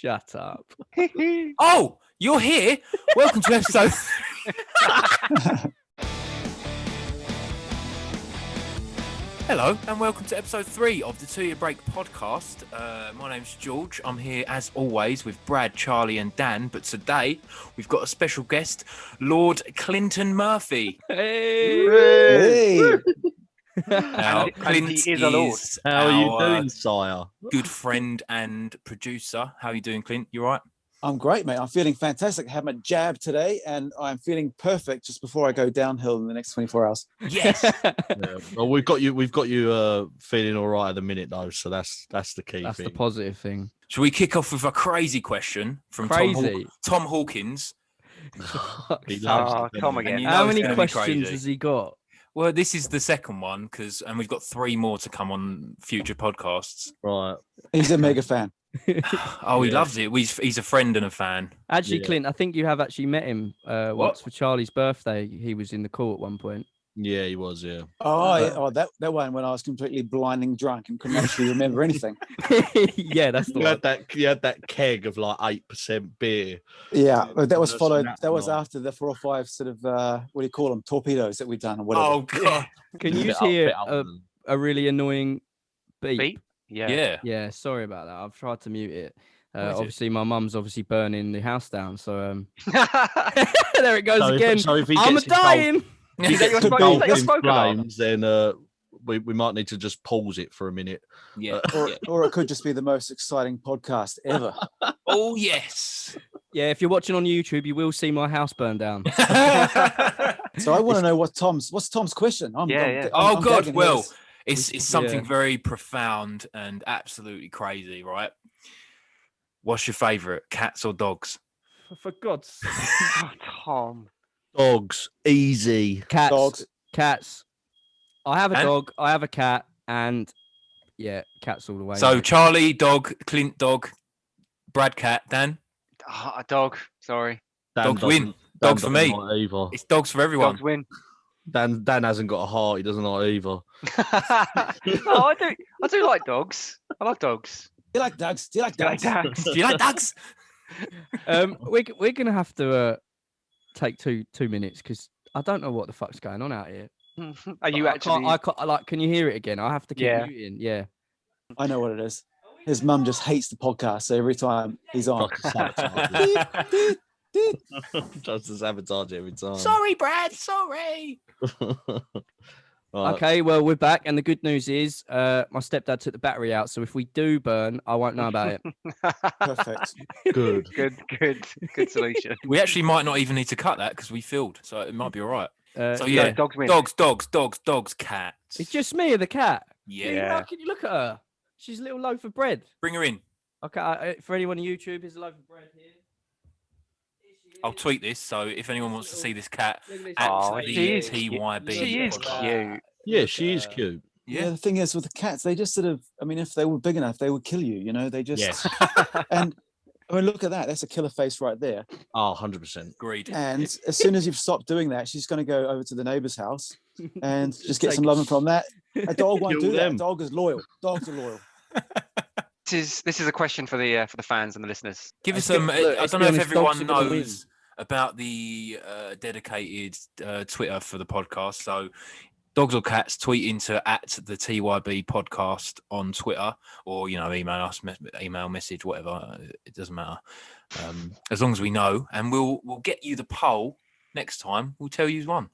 Shut up. Oh, you're here. Welcome to episode. Hello, and welcome to episode 3 of the 2 Year Break podcast. My name's George. I'm here, as always, with Brad, Charlie, and Dan. But today, we've got a special guest, Lord Clint Murphy. Hey! Now, Clint he is a lord. How are you doing, sire? Good friend and producer. How are you doing, Clint? You all right? I'm great, mate. I'm feeling fantastic. I had my jab today, and I'm feeling perfect just before I go downhill in the next 24 hours. Yes. Yeah. Well, we've got you feeling all right at the minute, though. So that's the key. That's thing. the positive thing. Shall we kick off with a crazy question from Tom Hawkins? He loves Tom again. And you know How it's many gonna be questions crazy. has he got? Well, this is the second one, and we've got 3 more to come on future podcasts. Right. He's a mega fan. Oh, he Yeah. loves it. He's a friend and a fan. Actually, Yeah. Clint, I think you have actually met him once for Charlie's birthday. He was in the call at one point. Yeah, he was. Yeah. That one when I was completely blinding drunk and couldn't actually remember anything. Yeah, that's the You one. had that keg of like 8% beer. Yeah, but that was That's followed. nuts, That was man. after the 4 or 5 sort of what do you call them, torpedoes that we've done or whatever. Oh God. Can you Bit up, hear bit up. a really annoying beep? Beep? Yeah. Yeah. Yeah, sorry about that. I've tried to mute it. What is it? Obviously, my mum's obviously burning the house down. So there it goes So again. if he I'm gets dying. Is that your Could spoke? be. Is that your in spoken alarm? flames, then we might need to just pause it for a minute. Yeah. Or it could just be the most exciting podcast ever. Oh yes. Yeah, if you're watching on YouTube, you will see my house burn down. So I want to know what's Tom's question. I'm Oh God. gagging Well, here. it's something Yeah. very profound and absolutely crazy, right? What's your favourite, cats or dogs? For God's sake. Oh, Tom. Dogs, easy. Cats. Dogs. Cats. I have a And- dog. I have a cat. And yeah, cats all the way. So mate. Charlie, dog. Clint, dog. Brad, cat. Dan. Oh, a dog. Sorry. Dan Dogs win. doesn't- Dogs Dan for me. doesn't like either. It's dogs for everyone. Dogs win. Dan hasn't got a heart. He doesn't like either. Oh, I do like dogs. I like dogs. Do you like dogs? Do you like I like dogs? dogs. Do you like dogs? we're gonna have to take two minutes because I don't know what the fuck's going on out here. Are you actually? I can't, like. Can you hear it again? I have to keep Yeah. muting. Yeah. I know what it is. His mum just hates the podcast, so every time he's on. Tries to sabotage it. Tries to sabotage it every time. Sorry, Brad. Sorry. Right. Okay. Well, we're back, and the good news is, my stepdad took the battery out, so if we do burn, I won't know about it. Perfect. Good. Good solution. We actually might not even need to cut that because we filled, so it might be all right. So yeah. yeah, Dogs win. dogs, cats. It's just me and the cat. Yeah. How can you look at her? She's a little loaf of bread. Bring her in. Okay. For anyone on YouTube, here's a loaf of bread here. Here she I'll is. tweet this, so if anyone wants to see this cat, Look at this at Oh, little she baby. is cute. TYB. She is cute. Yeah, Look she at is her. cute. Yeah. Yeah. The thing is with the cats, they just sort of, I mean, if they were big enough, they would kill you, you know, they just, Yes. and I mean, look at that. That's a killer face right there. Oh, 100%. Agreed. And as soon as you've stopped doing that, she's going to go over to the neighbor's house and just get some Take- loving from that. A dog won't Kill do that. A them. dog is loyal. Dogs are loyal. This is a question for the fans and the listeners. Give us Let's some. look, I let's don't be know if honest, dogs everyone are gonna win. knows about the dedicated Twitter for the podcast. So, dogs or cats, tweet into at the TYB podcast on Twitter, or email us, email message, whatever. It doesn't matter, as long as we know, and we'll get you the poll next time. We'll tell you who's won.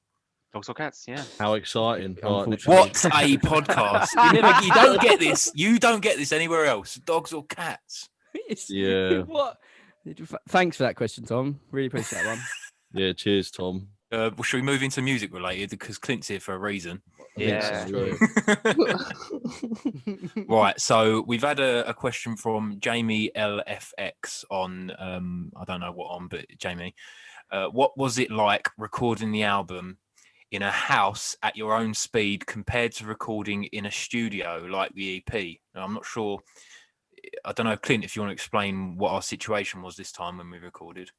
Dogs or cats? Yeah. How exciting. Right, Unfortunately. What a podcast! You don't get this. You don't get this anywhere else. Dogs or cats. It's- Yeah. What? Thanks for that question, Tom. Really appreciate that one. yeah, cheers, Tom. Well, should we move into music related because Clint's here for a reason? Yeah. True. Right, so we've had a question from Jamie LFX on I don't know what on, but Jamie, what was it like recording the album in a house at your own speed compared to recording in a studio like the EP? Now, I'm not sure. I don't know, Clint, if you want to explain what our situation was this time when we recorded.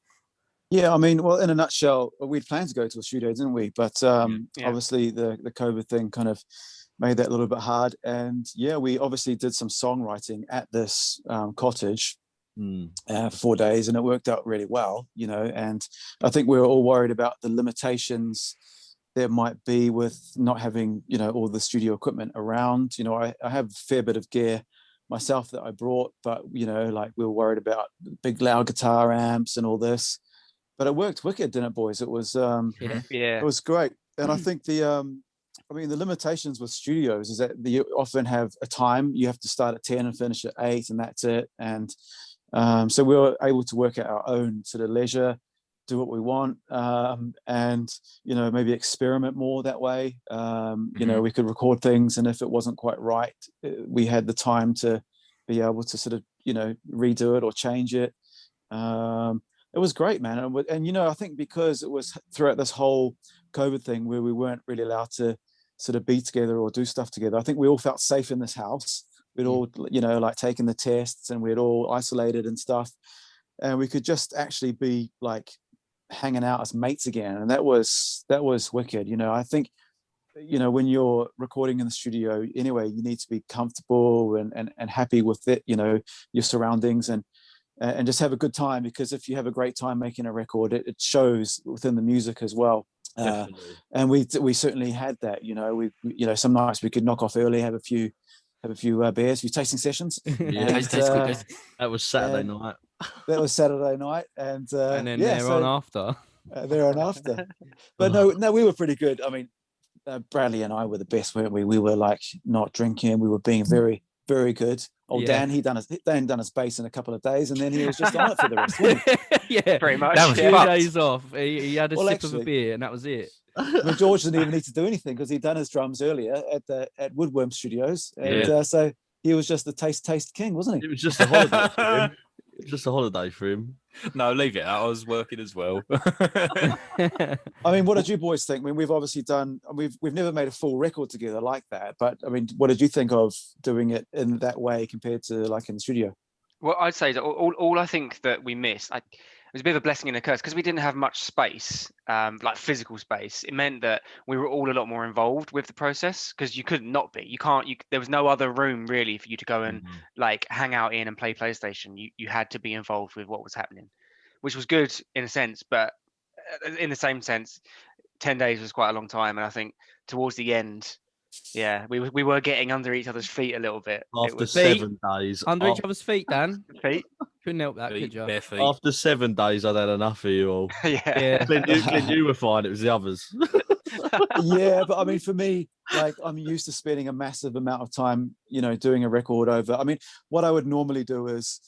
Yeah, I mean, well, in a nutshell, we'd planned to go to a studio, didn't we? But Yeah. obviously the COVID thing kind of made that a little bit hard. And yeah, we obviously did some songwriting at this cottage for 4 days, and it worked out really well, and I think we were all worried about the limitations there might be with not having, all the studio equipment around. I have a fair bit of gear myself that I brought, but, like we were worried about big loud guitar amps and all this, but it worked wicked, didn't it, boys? It was, Yeah. it was great. And I think the limitations with studios is that you often have a time. You have to start at 10 and finish at 8, and that's it. And so we were able to work at our own sort of leisure, do what we want, and maybe experiment more that way. We could record things, and if it wasn't quite right, we had the time to be able to sort of redo it or change it. It was great, man. And I think because it was throughout this whole COVID thing where we weren't really allowed to sort of be together or do stuff together, I think we all felt safe in this house. We'd all, like taken the tests, and we'd all isolated and stuff. And we could just actually be like hanging out as mates again. And that was wicked. I think, when you're recording in the studio anyway, you need to be comfortable and happy with it, your surroundings, and just have a good time, because if you have a great time making a record, it shows within the music as well. And we certainly had that. We some nights we could knock off early, have a few beers, a few tasting sessions. Yeah, that was Saturday night. That was Saturday night, and then on after. There on after. But no, we were pretty good. I mean, Bradley and I were the best, weren't we? We were like not drinking. We were being very, very good. Dan, Dan done his bass in a couple of days, and then he was just on it for the rest. Wasn't he? Yeah, pretty much. That was 2 days off. He had a sip of a beer, and that was it. But George didn't even need to do anything because he'd done his drums earlier at Woodworm Studios, and so he was just the taste king, wasn't he? It was just a holiday for him. Just a holiday for him. No, leave it. I was working as well. I mean, what did you boys think? I mean, we've obviously done. We've never made a full record together like that. But I mean, what did you think of doing it in that way compared to like in the studio? Well, I'd say that all I think that we missed, it was a bit of a blessing and a curse, because we didn't have much space, like physical space. It meant that we were all a lot more involved with the process, because you couldn't not be. There was no other room really for you to go and like hang out in and play PlayStation. You had to be involved with what was happening, which was good in a sense, but in the same sense, 10 days was quite a long time. And I think towards the end, we were getting under each other's feet a little bit. After 7 days. Under each other's feet, Dan. Feet? Couldn't help that, could you? Bare feet. After 7 days, I'd had enough of you all. Yeah. Clint, you were fine. It was the others. Yeah, but I mean, for me, like I'm used to spending a massive amount of time, doing a record over. I mean, what I would normally do is,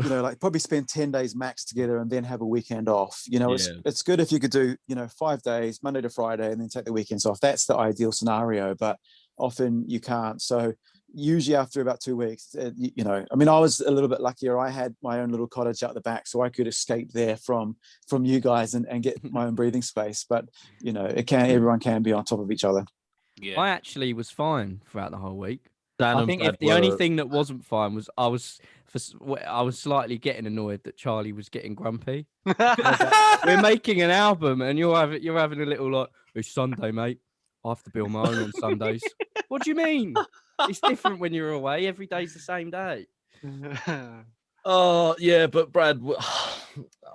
like probably spend 10 days max together and then have a weekend off. It's good if you could do, 5 days, Monday to Friday, and then take the weekends off. That's the ideal scenario, but often you can't. So usually after about 2 weeks, I mean, I was a little bit luckier. I had my own little cottage out the back, so I could escape there from you guys and get my own breathing space. But, everyone can be on top of each other. Yeah. I actually was fine throughout the whole week. Dan I and think Brad if the only thing that wasn't fine was I was slightly getting annoyed that Charlie was getting grumpy. We're making an album, and you're having a little like, it's Sunday, mate. I have to build my own on Sundays. What do you mean? It's different when you're away. Every day's the same day. Oh yeah, but Brad,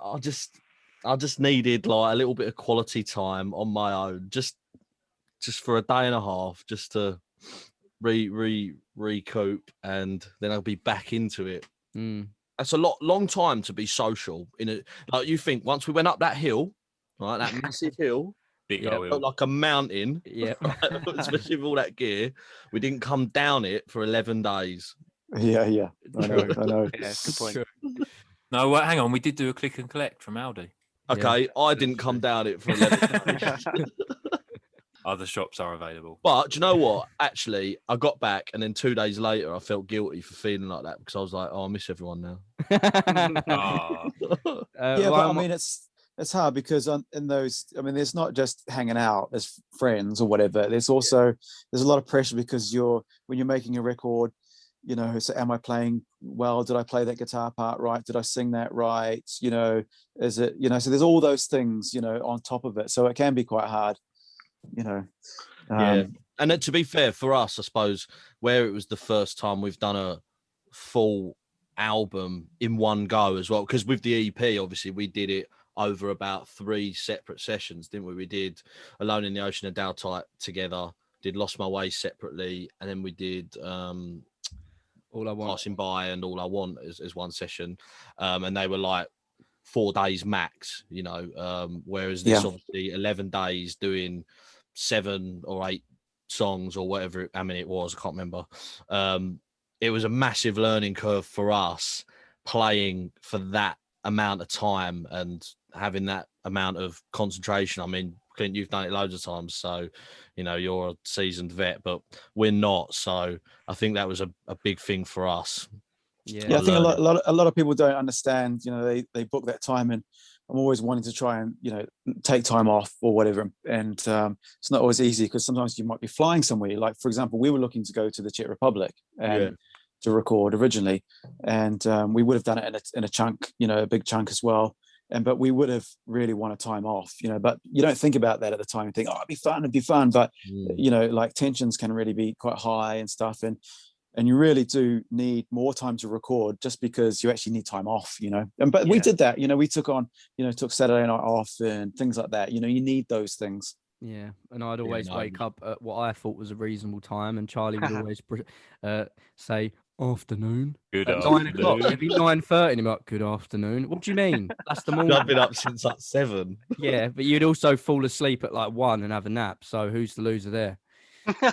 I just needed like a little bit of quality time on my own, just for a day and a half, just to recoup, and then I'll be back into it. That's a long time to be social in it. Like you think once we went up that hill, right, that massive hill, felt like a mountain. Yeah, especially with all that gear, we didn't come down it for 11 days. Yeah, I know. Yeah, good point. No, hang on. We did do a click and collect from Aldi. Okay, I didn't come down it for 11 days. Other shops are available. But do you know what? Actually, I got back, and then 2 days later, I felt guilty for feeling like that, because I was like, "Oh, I miss everyone now." Oh. But I mean, it's hard because in those, I mean, there's not just hanging out as friends or whatever. There's also there's a lot of pressure because when you're making a record, so am I playing well? Did I play that guitar part right? Did I sing that right? Is it so there's all those things on top of it. So it can be quite hard. Yeah, and then, to be fair for us, I suppose, where it was the first time we've done a full album in one go as well, because with the EP, obviously we did it over about 3 separate sessions, didn't we? We did Alone in the Ocean and Dowtight together, did Lost My Way separately, and then we did All I Want, Passing By and All I Want as one session, and they were like 4 days max, you know, whereas this obviously 11 days doing 7 or 8 songs or whatever, how many it was, I can't remember. It was a massive learning curve for us playing for that amount of time and having that amount of concentration. I mean, Clint, you've done it loads of times, so you know you're a seasoned vet, but we're not. So I think that was a big thing for us. Yeah, I think a lot of people don't understand. You know, they book that time, and I'm always wanting to try and, you know, take time off or whatever. And it's not always easy, because sometimes you might be flying somewhere. Like, for example, we were looking to go to the Czech Republic and to record originally, and we would have done it in a chunk, you know, a big chunk as well. But we would have really wanted time off, you know. But you don't think about that at the time. You think, oh, it'd be fun. But you know, like tensions can really be quite high and stuff, and you really do need more time to record, just because you actually need time off, you know. But we did that, you know. We took Saturday night off and things like that. You know, you need those things. Yeah, and I'd always wake up at what I thought was a reasonable time, and Charlie would always say afternoon. Good at afternoon. 9 o'clock. It'd be 9:30, and I'm like, good afternoon. What do you mean? That's the morning. I've been up since like 7. Yeah, but you'd also fall asleep at like 1 and have a nap. So who's the loser there?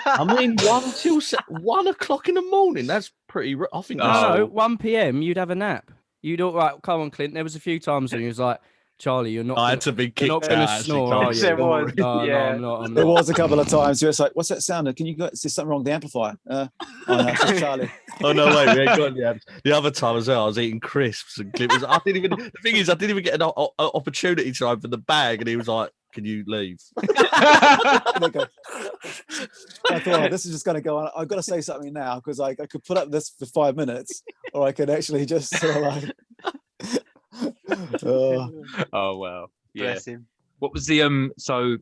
I mean, 1 o'clock in the morning. That's pretty. I think. No, 1 p.m. You'd have a nap. You'd all right. Come on, Clint. There was a few times when he was like, "Charlie, you're not." I had to be kicked not out. going to snore, are you? There was. No, Yeah. no, I'm not. There was a couple of times where it's like, "What's that sound? Can you go? Is there something wrong with the amplifier?" Oh no, it's just Charlie. Oh no, wait, we ain't got the other time as well. I was eating crisps and Clint was. I didn't even get an opportunity to open the bag, and he was like, "Can you leave?" I thought, oh, this is just going to go on. I've got to say something now, because I could put up this for 5 minutes, or I could actually just sort of like. Oh wow, yeah. Bless him. What was the so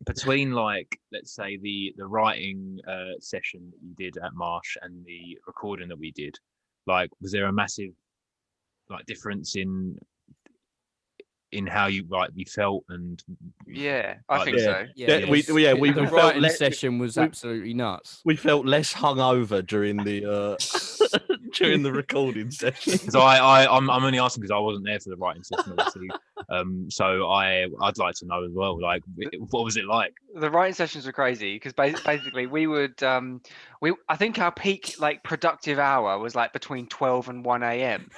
between, like, let's say the writing session that you did at Marsh and the recording that we did, like, was there a massive like difference in how you felt? And I think so. The writing session was absolutely nuts. We felt less hungover during the during the recording session. Because I'm only asking because I wasn't there for the writing session, obviously. So I'd like to know as well, like, what was it like? The writing sessions were crazy, because basically we would I think our peak like productive hour was like between 12 and 1 a.m.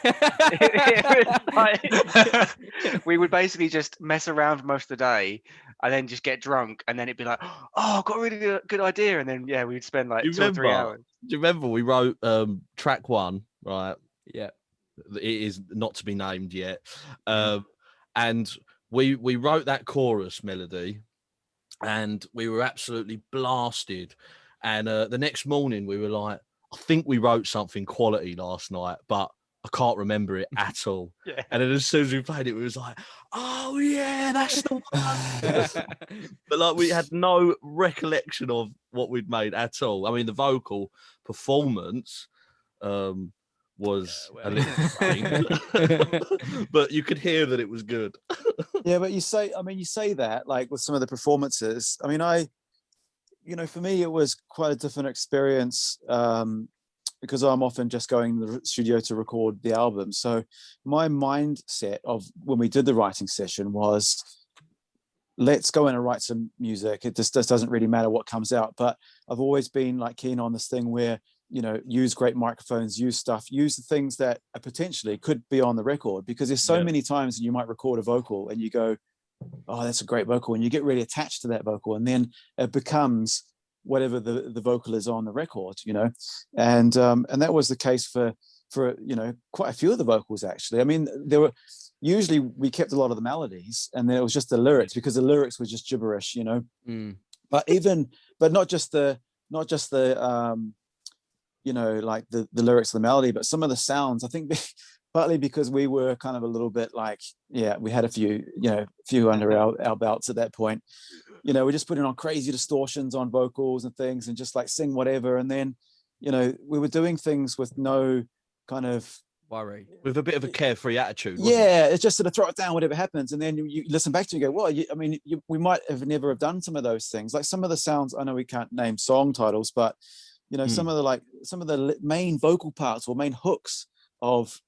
We would basically just mess around most of the day and then just get drunk, and then it'd be like, oh, I've got a really good idea, and then we'd spend like 2 or 3 hours. Do you remember we wrote track 1, right? Yeah, it is not to be named yet, and we wrote that chorus melody, and we were absolutely blasted. And the next morning we were like, I think we wrote something quality last night, but I can't remember it at all. Yeah. And then as soon as we played it, we was like, oh yeah, that's the one. But like, we had no recollection of what we'd made at all. I mean, the vocal performance was a little strange, but you could hear that it was good. Yeah, but you say that, like, with some of the performances. I mean, for me, it was quite a different experience, because I'm often just going to the studio to record the album. So my mindset of when we did the writing session was, let's go in and write some music. It just doesn't really matter what comes out. But I've always been like keen on this thing where, you know, use great microphones, use the things that potentially could be on the record, because there's so many times you might record a vocal and you go, oh, that's a great vocal, and you get really attached to that vocal, and then it becomes whatever the vocal is on the record, you know. And that was the case for you know, quite a few of the vocals, actually. I mean, usually we kept a lot of the melodies, and then it was just the lyrics, because the lyrics were just gibberish, you know. But not just the you know, like the lyrics of the melody, but some of the sounds, I think, partly because we were kind of a little bit like, we had a few under our belts at that point. You know, we're just putting on crazy distortions on vocals and things, and just like sing whatever. And then, you know, we were doing things with no kind of worry. With a bit of a carefree attitude. Yeah, it's just sort of throw it down, whatever happens, and then you listen back to it and go, well, we might have never have done some of those things. Like some of the sounds, I know we can't name song titles, but some of the main vocal parts or main hooks of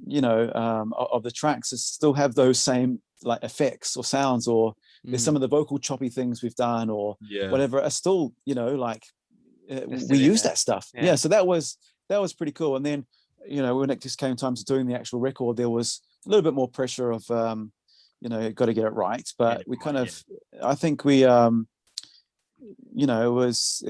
of the tracks still have those same like effects or sounds, or there's some of the vocal choppy things we've done or whatever are still we use that stuff. Yeah, so that was pretty cool. And then when it just came time to doing the actual record, there was a little bit more pressure of got to get it right, but we kind of I think we it was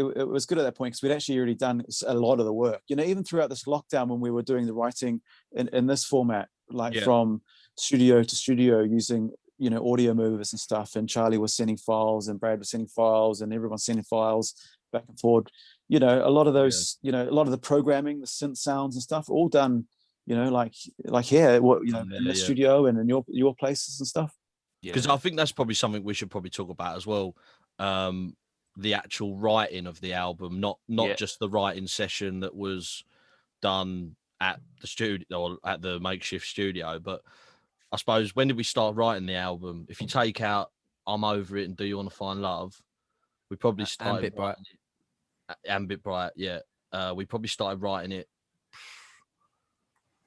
good at that point because we'd actually already done a lot of the work, even throughout this lockdown when we were doing the writing in this format, like from studio to studio using audio movers and stuff, and Charlie was sending files and Brad was sending files and everyone's sending files back and forward. A lot of those a lot of the programming, the synth sounds and stuff, all done like here in the studio and in your places and stuff. Because I think that's probably something we should probably talk about as well. The actual writing of the album, not just the writing session that was done at the studio or at the makeshift studio, but I suppose when did we start writing the album? If you take out I'm Over It and Do You Want to Find Love, we probably started Ambit Bright, we probably started writing it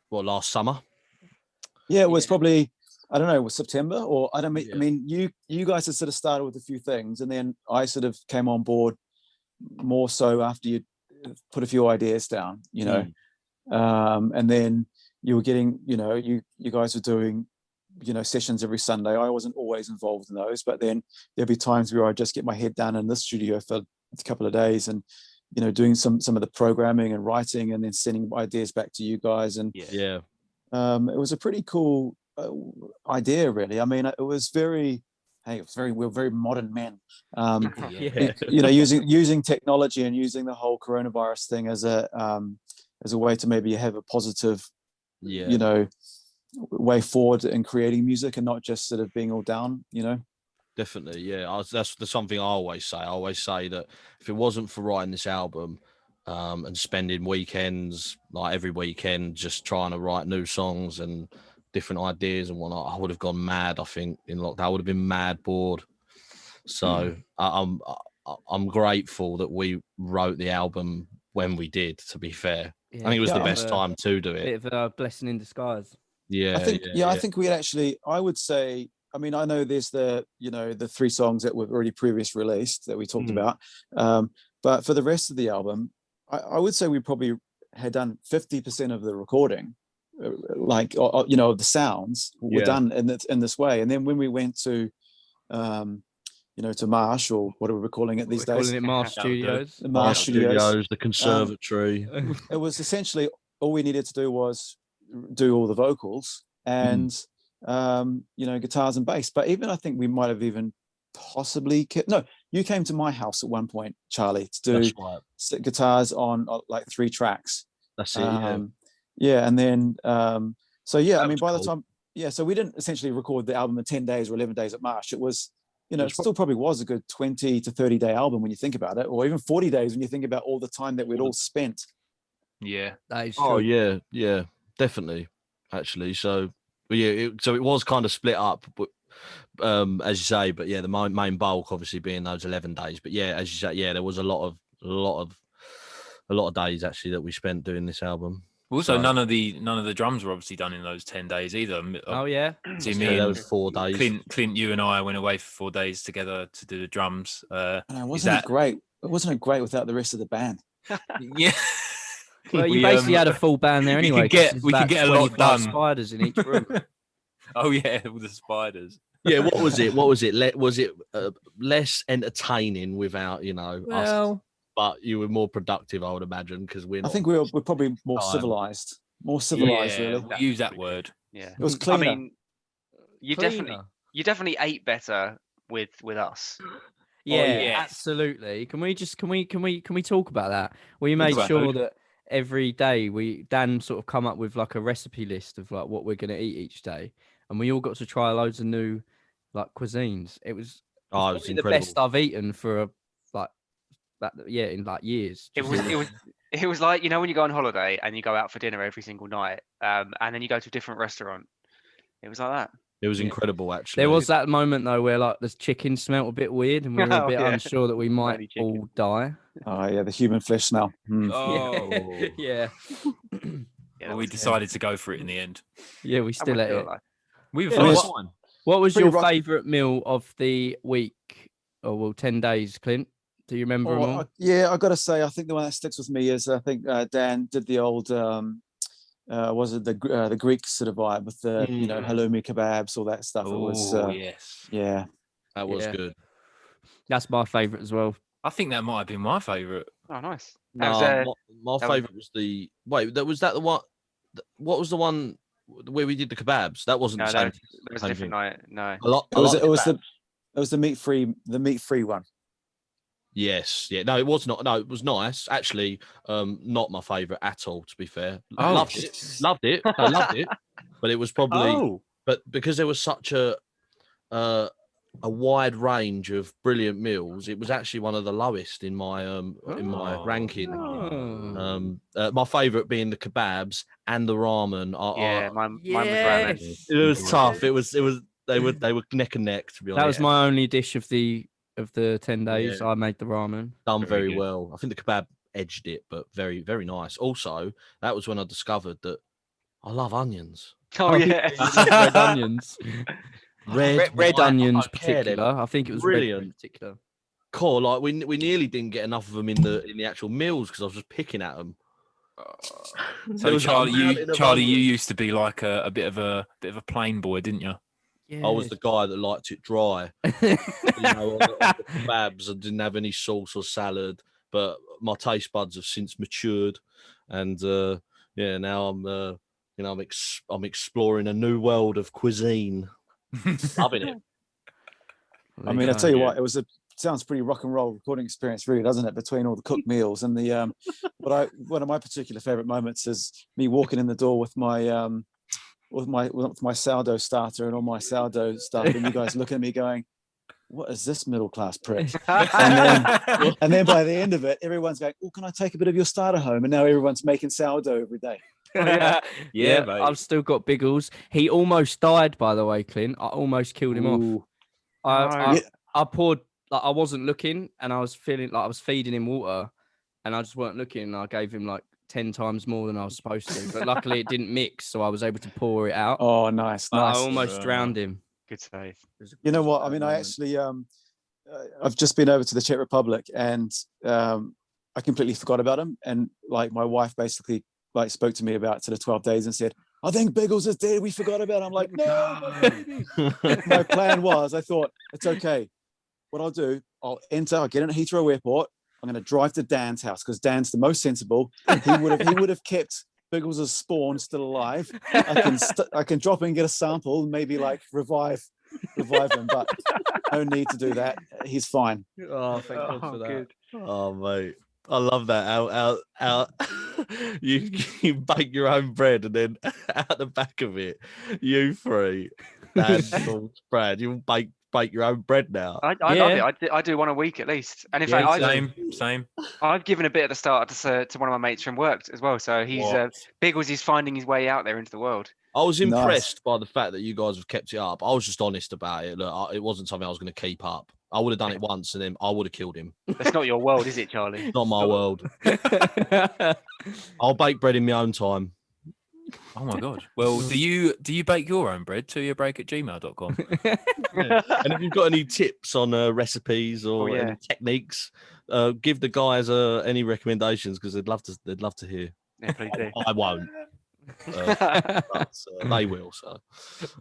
last summer. It was probably, I don't know, it was September, or I mean, you guys had sort of started with a few things, and then I sort of came on board more so after you put a few ideas down, and then you were getting, you guys were doing, sessions every Sunday. I wasn't always involved in those, but then there'd be times where I'd just get my head down in the studio for a couple of days and, doing some of the programming and writing, and then sending ideas back to you guys. And it was a pretty cool idea, really. I mean, it was very, we're very modern men, using technology and using the whole coronavirus thing as a way to maybe have a positive, way forward in creating music and not just sort of being all down, Definitely, that's something I always say. I always say that if it wasn't for writing this album and spending weekends, like every weekend, just trying to write new songs and different ideas and whatnot, I would have gone mad. I think in lockdown, I would have been mad bored. So I'm grateful that we wrote the album when we did. To be fair, I think it was the best time to do it. Bit of a blessing in disguise. I think we actually, I would say, I mean, I know there's the 3 songs that were already previously released that we talked about, but for the rest of the album, I would say we probably had done 50% of the recording, of the sounds were done in this way. And then when we went to, to Marsh, or what are we calling it these days? Calling it Marsh Studios. The Marsh Studios, the conservatory. It was essentially all we needed to do was do all the vocals and guitars and bass. But even I think we might have even possibly you came to my house at one point, Charlie, to do guitars on like 3 tracks. That's it. And then I mean, by the time so we didn't essentially record the album in 10 days or 11 days at Marsh. It was it still probably was a good 20 to 30 day album when you think about it, or even 40 days when you think about all the time that we'd all spent. That is true. Yeah, definitely, actually. So so it was kind of split up, but as you say, but the main bulk obviously being those 11 days. But as you say, there was a lot of days actually that we spent doing this album. Also, none of the drums were obviously done in those 10 days either. Oh yeah, see, me and 4 days. Clint, you and I went away for 4 days together to do the drums. Wasn't it great? Wasn't it great without the rest of the band? Yeah. Well, you basically had a full band there anyway. We could get a lot done. Spiders in each room. Oh yeah, all the spiders. Yeah, what was it? Was it less entertaining without us? But you were more productive, I would imagine, because I think we're probably more civilized. Really. We'll use that word. Yeah, it was cleaner. I mean, you definitely ate better with us. Yeah, absolutely. Can we talk about that? We made sure that every day Dan sort of come up with like a recipe list of like what we're going to eat each day, and we all got to try loads of new like cuisines. It was incredible. The best I've eaten for in like years. It It was like, you know, when you go on holiday and you go out for dinner every single night, and then you go to a different restaurant. It was like that. It was incredible, actually. There was that moment though where like the chicken smelt a bit weird, and we were a bit unsure that we might all die. Oh yeah, the human flesh smell. Oh, Yeah. Well, we decided to go for it in the end. Yeah, we still ate it. We were fine. What was your favourite meal of the week? Or well, 10 days, Clint? Do you remember them all? Yeah, I got to say, I think the one that sticks with me is I think Dan did the old, was it the Greek sort of vibe with the halloumi kebabs, all that stuff. It was yes, yeah, that was good. That's my favourite as well. I think that might have been my favourite. Oh, nice. No, my favourite was the was that the one? What was the one where we did the kebabs? That wasn't the same. It was a different night. No, it was the meat free one. Yes, yeah. No, it was not. No, it was nice. Actually, not my favourite at all, to be fair. Oh. Loved it. I loved it. But it was probably but because there was such a wide range of brilliant meals, it was actually one of the lowest in my ranking. My favourite being the kebabs and the ramen. Mine was ramen. It was tough. They were neck and neck, to be honest. That was my only dish of the 10 days. I made the ramen. Done very well. I think the kebab edged it, but very, very nice. Also, that was when I discovered that I love onions. Oh yeah, red onions. Red onions, particular. I think it was brilliant. Red particular. Cool. Like we nearly didn't get enough of them in the actual meals because I was just picking at them. So Charlie, you used to be like a bit of a plain boy, didn't you? Yeah. I was the guy that liked it dry. On the kebabs, I didn't have any sauce or salad, but my taste buds have since matured, and now I'm exploring a new world of cuisine. Loving it. I mean, I tell you what, sounds pretty rock and roll recording experience, really, doesn't it? Between all the cooked meals and the one of my particular favorite moments is me walking in the door with my my sourdough starter and all my sourdough stuff, and you guys look at me going, "What is this middle class prick?" and then by the end of it, everyone's going, "Oh, can I take a bit of your starter home?" And now everyone's making sourdough every day. Yeah, mate. I've still got Biggles. He almost died, by the way, Clint. I almost killed him off. I poured, like, I wasn't looking, and I was feeling like I was feeding him water, and I just weren't looking, and I gave him like 10 times more than I was supposed to, but luckily it didn't mix, so I was able to pour it out. Oh, nice. I almost drowned him. Good save. You know what? I mean, I actually, I've just been over to the Czech Republic, and I completely forgot about him. And like my wife basically like spoke to me about to the 12 days and said, "I think Biggles is dead. We forgot about him." I'm like, no. My plan was, I thought, it's okay. What I'll do, I'll get in at Heathrow Airport. I'm going to drive to Dan's house because Dan's the most sensible. He would have kept Biggles' spawn still alive. I can drop in and get a sample and maybe like revive him, but no need to do that. He's fine. Oh, thank God for that. Good. Oh, mate. I love that. Out. You bake your own bread, and then out the back of it, you three, Brad, you bake your own bread now. I love it. I do one a week at least. And in fact, same. I've given a bit at the start to one of my mates from work as well. So he's Biggles is finding his way out there into the world. I was impressed by the fact that you guys have kept it up. I was just honest about it. Look, it wasn't something I was going to keep up. I would have done it once, and then I would have killed him. That's not your world, is it, Charlie? It's not my world. I'll bake bread in my own time. Oh my God. Well, do you bake your own bread? ToYourBreak@gmail.com. Yeah. And if you've got any tips on recipes or any techniques, give the guys any recommendations because they'd love to hear. Yeah, please do. I won't. But they will. So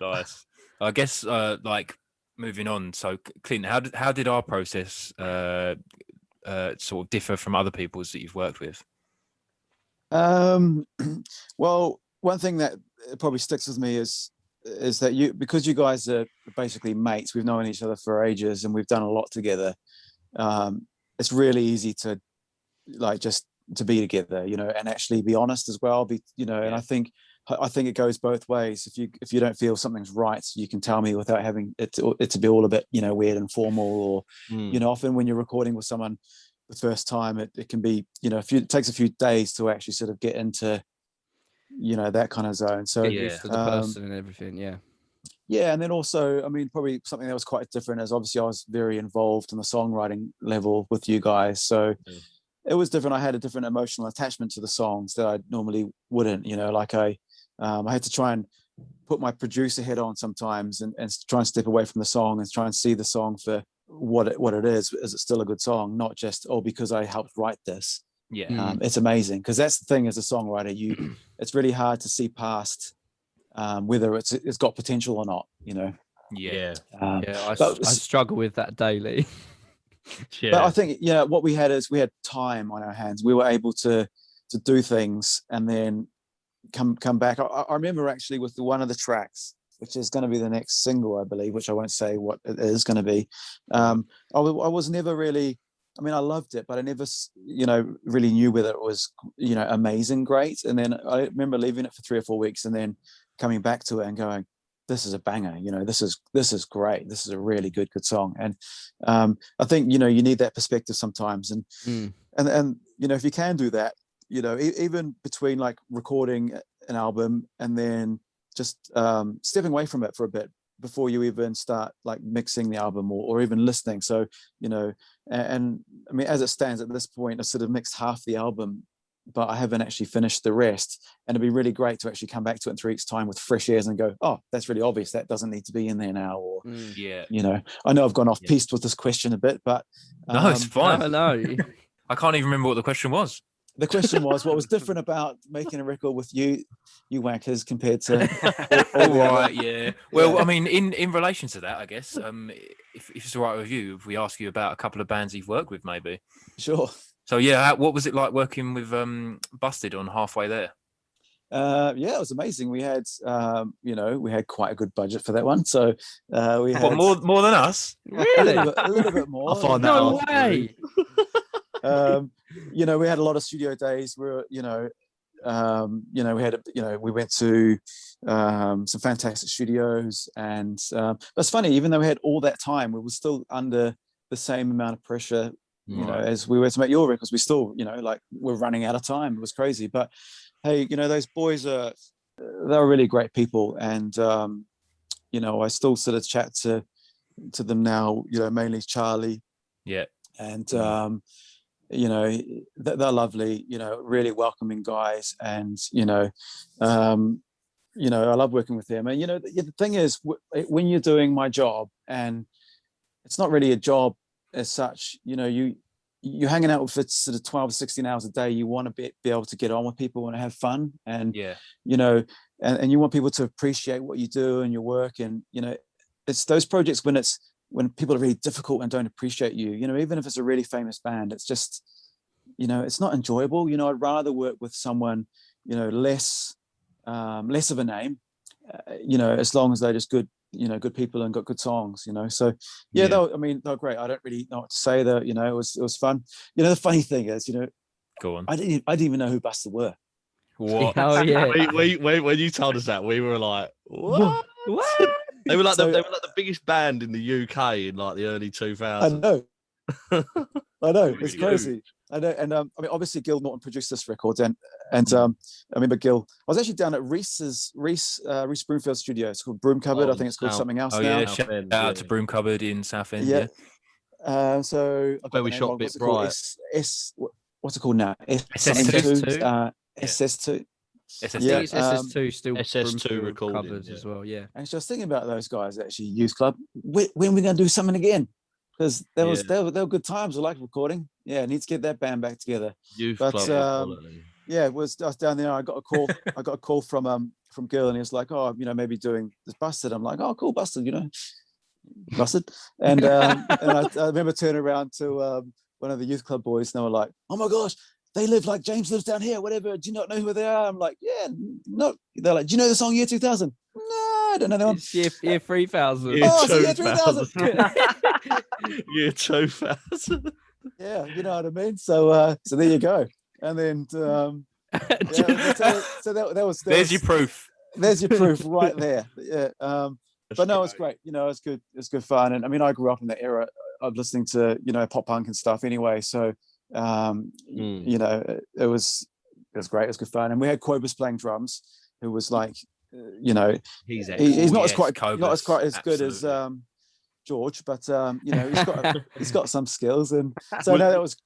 nice. I guess like moving on. So Clint, how did our process sort of differ from other people's that you've worked with? Well, one thing that probably sticks with me is that because you guys are basically mates, we've known each other for ages and we've done a lot together. It's really easy to like just to be together, and actually be honest as well. And I think it goes both ways. If you don't feel something's right, you can tell me without having it to be all a bit, weird and formal, or often when you're recording with someone, the first time. It can be, it takes a few days to actually sort of get into, that kind of zone. So get used to the person and everything. Yeah, and then also, I mean, probably something that was quite different is obviously I was very involved in the songwriting level with you guys. So it was different. I had a different emotional attachment to the songs that I normally wouldn't, like I had to try and put my producer head on sometimes and try and step away from the song and try and see the song for what it is. Is it still a good song? Not just, because I helped write this. Yeah. It's amazing, because that's the thing as a songwriter, it's really hard to see past whether it's got potential or not, I struggle with that daily. But I think what we had is we had time on our hands. We were able to do things and then come back. I remember actually with one of the tracks, which is going to be the next single, I believe, which I won't say what it is going to be. I was never really, I mean, I loved it, but I never, really knew whether it was, amazing, great. And then I remember leaving it for 3 or 4 weeks and then coming back to it and going, this is a banger, this is great. This is a really good song. And I think, you need that perspective sometimes. And if you can do that, even between like recording an album and then just stepping away from it for a bit before you even start like mixing the album or even listening. So, and I mean, as it stands at this point, I sort of mixed half the album, but I haven't actually finished the rest. And it'd be really great to actually come back to it in 3 weeks' time with fresh ears and go, oh, that's really obvious. That doesn't need to be in there now. Or, I know I've gone off piste with this question a bit, but no, it's fine. No. I can't even remember what the question was. The question was, what was different about making a record with you wankers compared to all right, yeah. Well, I mean, in relation to that, I guess, if it's all right with you, if we ask you about a couple of bands you've worked with, maybe. Sure. So, what was it like working with Busted on Halfway There? It was amazing. We had, we had quite a good budget for that one. So we had more than us. Really, a little bit more. I find that no way. We had a lot of studio days where, we had, we went to some fantastic studios, and it's funny, even though we had all that time, we were still under the same amount of pressure, as we were to make your records. We still, we're running out of time. It was crazy, but hey, those boys they're really great people, and I still sort of chat to them now. Mainly Charlie. Yeah. And they're lovely. Really welcoming guys, and I love working with them. And the thing is, when you're doing my job, and it's not really a job as such, you're hanging out with it sort of 12 16 hours a day. You want to be able to get on with people and have fun, and and you want people to appreciate what you do and your work. And it's those projects when people are really difficult and don't appreciate you, even if it's a really famous band, it's just, it's not enjoyable. I'd rather work with someone, less of a name, as long as they're just good, good people and got good songs, So they're great. I don't really know what to say though. It was fun. The funny thing is, go on. I didn't even know who Busted were. What? Oh yeah. When you told us that, we were like, what? They were like the biggest band in the UK in like the early 2000s. I know. It's crazy. I know. And I mean, obviously Gil Norton produced this record, and I remember Gil. I was actually down at Reese Broomfield studio. It's called Broom Cupboard. I think it's called something else now. Yeah, shout out to Broom Cupboard in Southend. Yeah. So where we shot Bit Bright. What's it called now? SS2. SS2. SS2 still SS2 recording covers as well. Yeah. And so I was thinking about those guys actually, Youth Club. When are we going to do something again? Because they were good times. I like recording. Yeah, I need to get that band back together. Youth Club. I was down there. I got a call. I got a call from Gil, and he was like, "Oh, maybe doing this Busted." I'm like, "Oh, cool, Busted." Busted. And I remember turning around to one of the Youth Club boys, and they were like, "Oh my gosh, they live like James lives down here, whatever. Do you not know who they are?" I'm like, "Yeah, no." They're like, "Do you know the song Year 2000?" "No, I don't know that one." It's year 3000. Year 3000. Year 2000. Yeah, you know what I mean. So there you go. And then so that was there's your proof. There's your proof right there. Yeah. But no, it's great. It's good. It's good fun. And I mean, I grew up in that era of listening to pop punk and stuff anyway. So You know, it was great. It was good fun, and we had Quobus playing drums, who was like, you know, he's not as good as George, but you know, he's got some skills, and so no, that was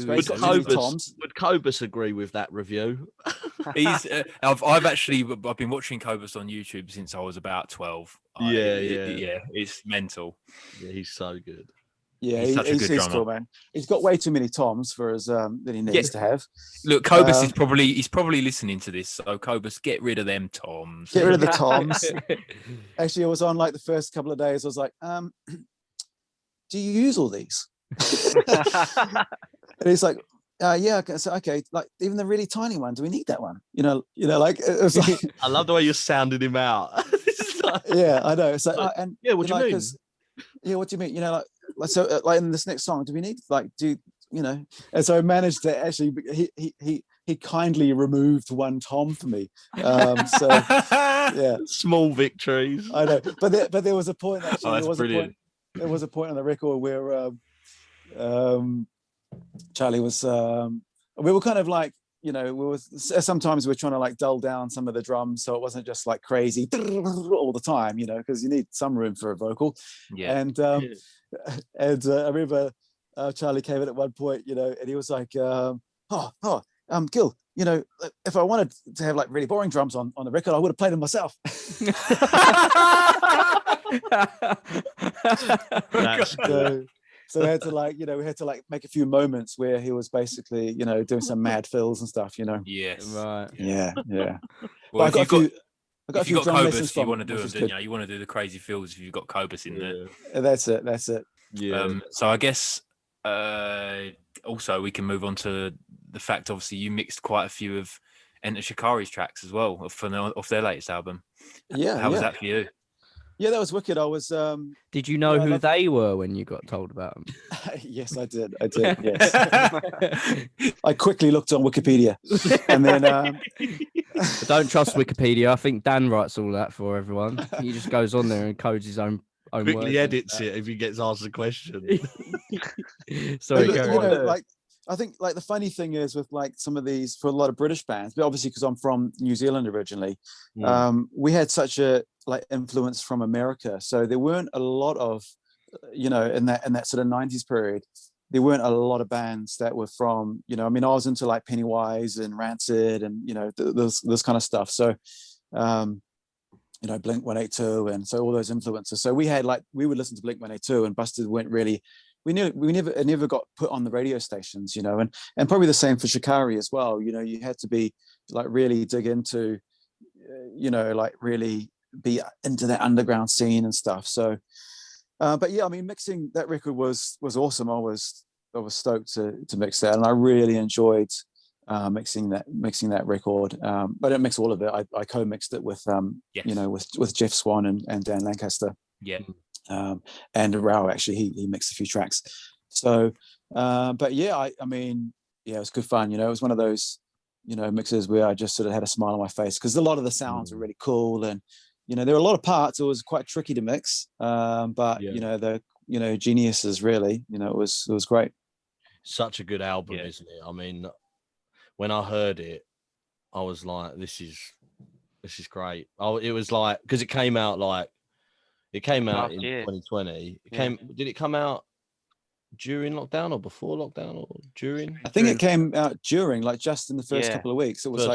great. Would Cobus agree with that review? He's I've been watching Cobus on YouTube since I was about 12. Yeah, it's mental. Yeah, he's so good. Yeah, he's such a good drummer. Cool, man. He's got way too many toms for his that he needs to have. Look, Cobus is probably listening to this, so Cobus, get rid of them toms. Get rid of the toms. Actually, I was on like the first couple of days. I was like, do you use all these? And he's like, yeah. So okay, like even the really tiny one. Do we need that one? You know, like it was like. I love the way you're sounding him out. Yeah, I know. So and yeah, what do you mean? Yeah, what do you mean? You know, so like in this next song, do we need you know? And so I managed to actually. He kindly removed one tom for me. So yeah, small victories. I know, but there was a point actually. That's brilliant. There was a point on the record where Charlie was. We were kind of like, you know, sometimes we're trying to like dull down some of the drums so it wasn't just like crazy all the time, you know, because you need some room for a vocal. Yeah. And I remember Charlie came in at one point, you know, and he was like, Gil, you know, if I wanted to have like really boring drums on the record, I would have played them myself. That's good. So we had to make a few moments where he was basically, you know, doing some mad fills and stuff, you know. Yes. Right. Yeah. Well, if you've got Cobus, you want to do them, don't you? You want to do the crazy fills if you've got Cobus in there. That's it. Yeah. So I guess also we can move on to the fact, obviously, you mixed quite a few of Enter Shikari's tracks as well off their latest album. Yeah. How was that for you? Yeah, that was wicked. I was. Did you know who they were when you got told about them? Yes, I did. Yes. I quickly looked on Wikipedia, and then. Don't trust Wikipedia. I think Dan writes all that for everyone. He just goes on there and codes his own quickly words. Edits it if he gets asked a question. Sorry, you know, like I think like the funny thing is with like some of these for a lot of British bands, but obviously because I'm from New Zealand originally, we had such a like influence from America. So there weren't a lot of, you know, in that sort of 90s period, there weren't a lot of bands that were from, you know, I mean, I was into like Pennywise and Rancid and, you know, this kind of stuff. So, you know, Blink 182 and so all those influences. So we would listen to Blink 182 and Busted weren't really, we never got put on the radio stations, you know, and probably the same for Shikari as well. You know, you had to be like really dig into, you know, like really be into that underground scene and stuff. So, but yeah, I mean, mixing that record was awesome. I was stoked to mix that, and I really enjoyed mixing that record. I didn't mix all of it. I co-mixed it with you know, with Jeff Swan and Dan Lancaster. Yeah. And Rao actually he mixed a few tracks. So, but yeah, I mean, yeah, it was good fun. You know, it was one of those, you know, mixes where I just sort of had a smile on my face because a lot of the sounds were really cool, and you know, there were a lot of parts. It was quite tricky to mix, but you know, the geniuses really. You know, it was great. Such a good album, isn't it? I mean, when I heard it, I was like, "This is great." Oh, it was like because it came out in 2020. Did it come out during lockdown or before lockdown or during? I think it came out during, like just in the first couple of weeks. It was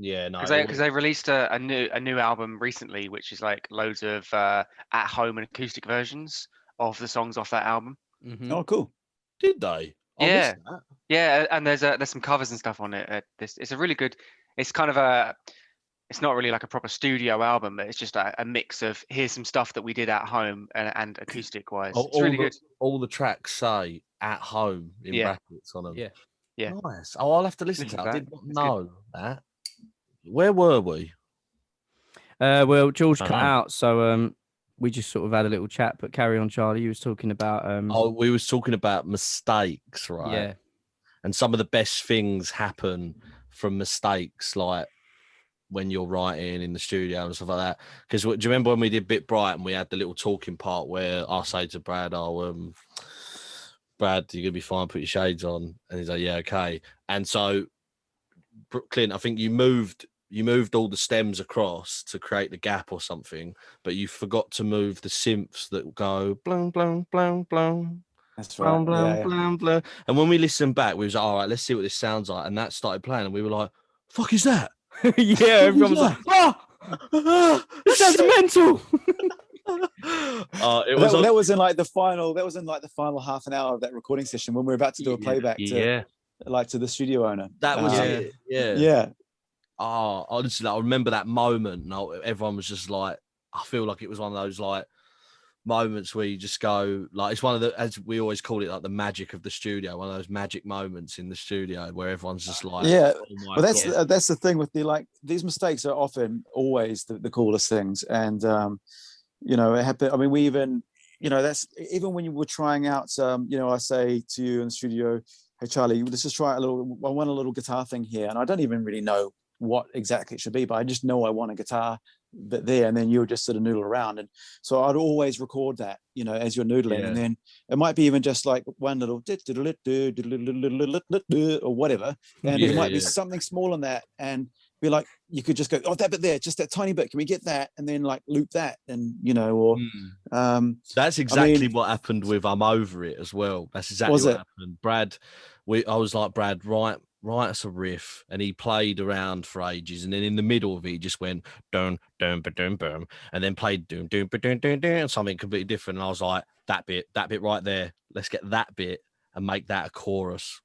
Yeah, no, because they released a new album recently, which is like loads of at home and acoustic versions of the songs off that album. Mm-hmm. Oh, cool! Did they? Yeah, and there's some covers and stuff on it. It's a really good. It's kind of it's not really like a proper studio album, but it's just a mix of here's some stuff that we did at home and acoustic wise. It's really good. All the tracks say "at home" in brackets on them. Yeah. Nice. Oh, I'll have to listen to that. I did not know that. Where were we? Well, George cut out, so we just sort of had a little chat. But carry on, Charlie. You was talking about. We was talking about mistakes, right? Yeah. And some of the best things happen from mistakes, like when you're writing in the studio and stuff like that. Because do you remember when we did Bit Bright and we had the little talking part where I say to Brad, Brad, you're gonna be fine. Put your shades on, and he's like, yeah, okay. And so, Clint, I think you moved all the stems across to create the gap or something, but you forgot to move the synths that go blung blung blung blung. That's right. Blung, blung, blung. And when we listened back, we was like, all right, let's see what this sounds like. And that started playing, and we were like, fuck is that? Yeah, everyone was like, this sounds mental. That was in like the final. That was in like the final half an hour of that recording session when we were about to do a playback to the studio owner. That was it. Yeah. Oh, honestly, I remember that moment. And everyone was just like, I feel like it was one of those like moments where you just go like, it's one of the, as we always call it, like the magic of the studio, one of those magic moments in the studio where everyone's just like, yeah. Oh my well, God. That's the thing with these mistakes are often always the coolest things, and it happened. I mean, we even, that's even when you were trying out. I say to you in the studio, hey Charlie, let's just try I want a little guitar thing here, and I don't even really know what exactly it should be, but I just know I want a guitar bit there, and then you'll just sort of noodle around. And so I'd always record that, as you're noodling, and then it might be even just like one little or whatever, and it might be something small in that, and be like, you could just go, oh, that bit there, just that tiny bit, can we get that? And then like loop that, and that's exactly what happened with I'm Over It as well. That's exactly what happened. Brad, I was like, Brad, write us a riff, and he played around for ages, and then in the middle of it he just went dun dun ba dun bum, and then played dun dun ba dun dun dun, something completely different. And I was like, that bit right there, let's get that bit and make that a chorus.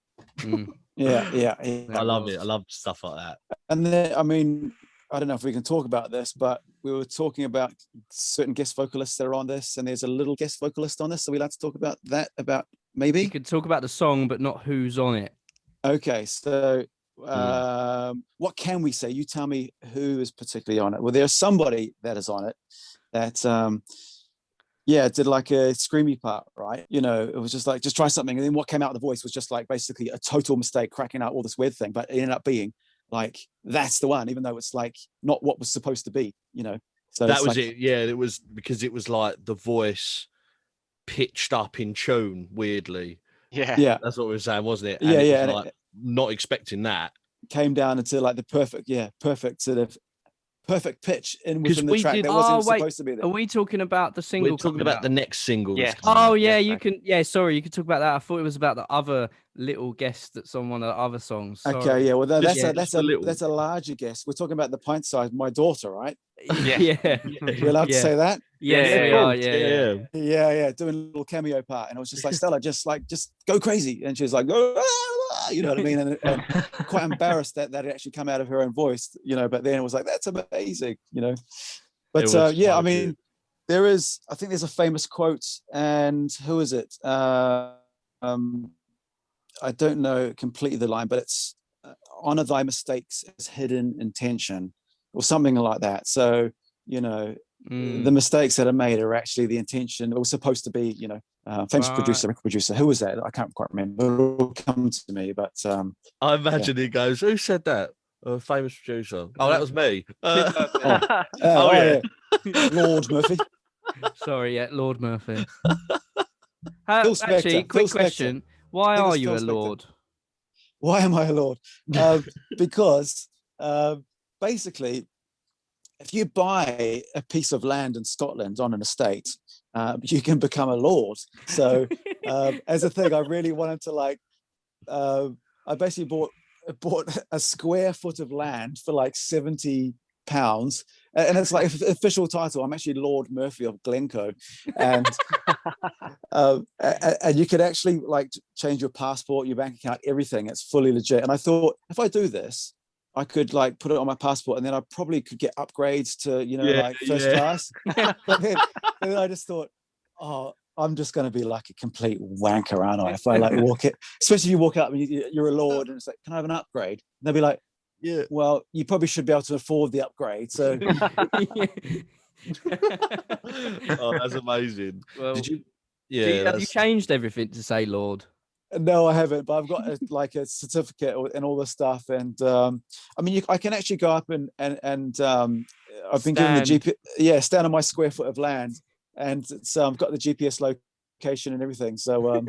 Yeah. I love it. I love stuff like that. And then, I mean, I don't know if we can talk about this, but we were talking about certain guest vocalists that are on this, and there's a little guest vocalist on this, so we like to talk about that. About maybe you could talk about the song, but not who's on it. Okay, so what can we say? You tell me who is particularly on it. Well, there's somebody that is on it that did like a screamy part, right? It was just like, just try something, and then what came out of the voice was just like basically a total mistake, cracking out all this weird thing, but it ended up being like, that's the one, even though it's like not what was supposed to be, So that was like, it. Yeah, it was because it was like the voice pitched up in tune weirdly. Yeah, that's what we were saying, wasn't it? And it was like, not expecting that. Came down into like the perfect sort of perfect pitch within the track that wasn't supposed to be there. Are we talking about the single? We're talking about the next single. Yeah. Oh yeah, you can. Yeah, sorry, you could talk about that. I thought it was about the other little guest that's on one of the other songs. Sorry. Okay, yeah. Well, that's a larger guest. We're talking about the pint size. My daughter, right? Yeah. We're allowed to say that. Yeah. Doing a little cameo part, and I was just like, Stella, just go crazy, and she was like, you know what I mean, and quite embarrassed that it actually come out of her own voice, But then it was like, that's amazing, But I mean, I think there's a famous quote, and who is it? I don't know completely the line, but it's honor thy mistakes as hidden intention, or something like that. So the mistakes that are made are actually the intention. It was supposed to be, famous record producer. Who was that? I can't quite remember. It'll come to me, but I imagine he goes, who said that? A famous producer. Oh, that was me. Yeah. Lord Murphy. Sorry, Lord Murphy. Actually, quick question. Why are you a lord? Why am I a lord? Because basically, if you buy a piece of land in Scotland on an estate, you can become a lord. So as a thing, I really wanted to I basically bought a square foot of land for like £70, and it's like official title. I'm actually Lord Murphy of Glencoe, and and you could actually like change your passport, your bank account, everything. It's fully legit. And I thought, if I do this, I could like put it on my passport, and then I probably could get upgrades to like first class. But then I just thought, I'm just going to be like a complete wanker, aren't I? If I like walk it, especially if you walk up and you're a lord, and it's like, can I have an upgrade? And they'll be like, yeah. Well, you probably should be able to afford the upgrade. So, that's amazing. Well, did you? Yeah. Have you changed everything to say lord? No, I haven't, but I've got a certificate and all this stuff. And I mean, I can actually go up and I've been given the GPS. Stand on my square foot of land, and it's got the GPS location and everything. So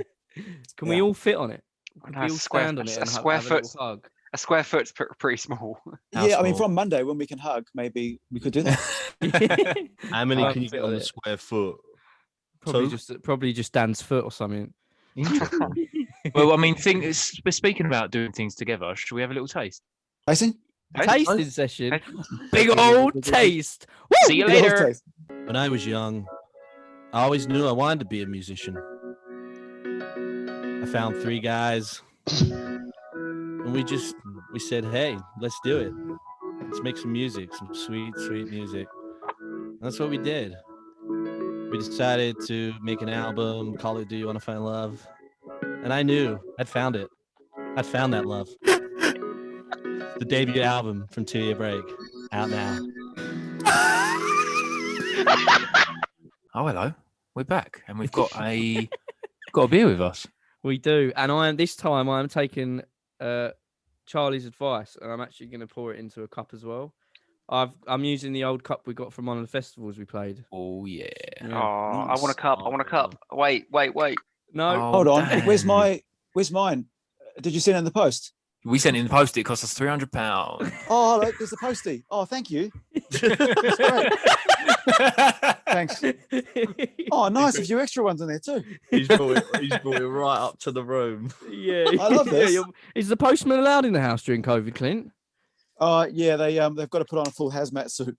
Can we all fit on it? Can No, we all stand on it and have a little hug? a square foot's a square foot's pretty small. How Yeah, I mean, small? from Monday when we can hug, maybe we could do that. How many I'll can you fit get on on the it. square foot? Probably just Dan's foot or something. Interesting. Well, I mean, speaking about doing things together, should we have a little taste? Tyson? Tasting session. Big old taste. See you Big old later. taste. When I was young, I always knew I wanted to be a musician. I found 3 guys, and we said, hey, let's do it. Let's make some music, some sweet, sweet music. And that's what we did. We decided to make an album, call it Do You Want to Find Love? And I knew I'd found it. I'd found that love. The debut album from 2 Year Break, out now. Oh, hello. We're back, and we've got a beer with us. We do, and this time I'm taking Charlie's advice, and I'm actually going to pour it into a cup as well. I'm using the old cup we got from one of the festivals we played. Oh yeah. Oh, I want a cup. I want a cup. Wait. No, Oh, Hold on. damn. Where's mine? Did you send it in the post? We sent it in the post. It cost us £300. Oh, hello, there's the postie. Oh, thank you. That's great. Thanks. Oh, nice. A few extra ones in there too. He's brought it right up to the room. Yeah, I love this. Is the postman allowed in the house during COVID, Clint? Yeah, they've got to put on a full hazmat suit.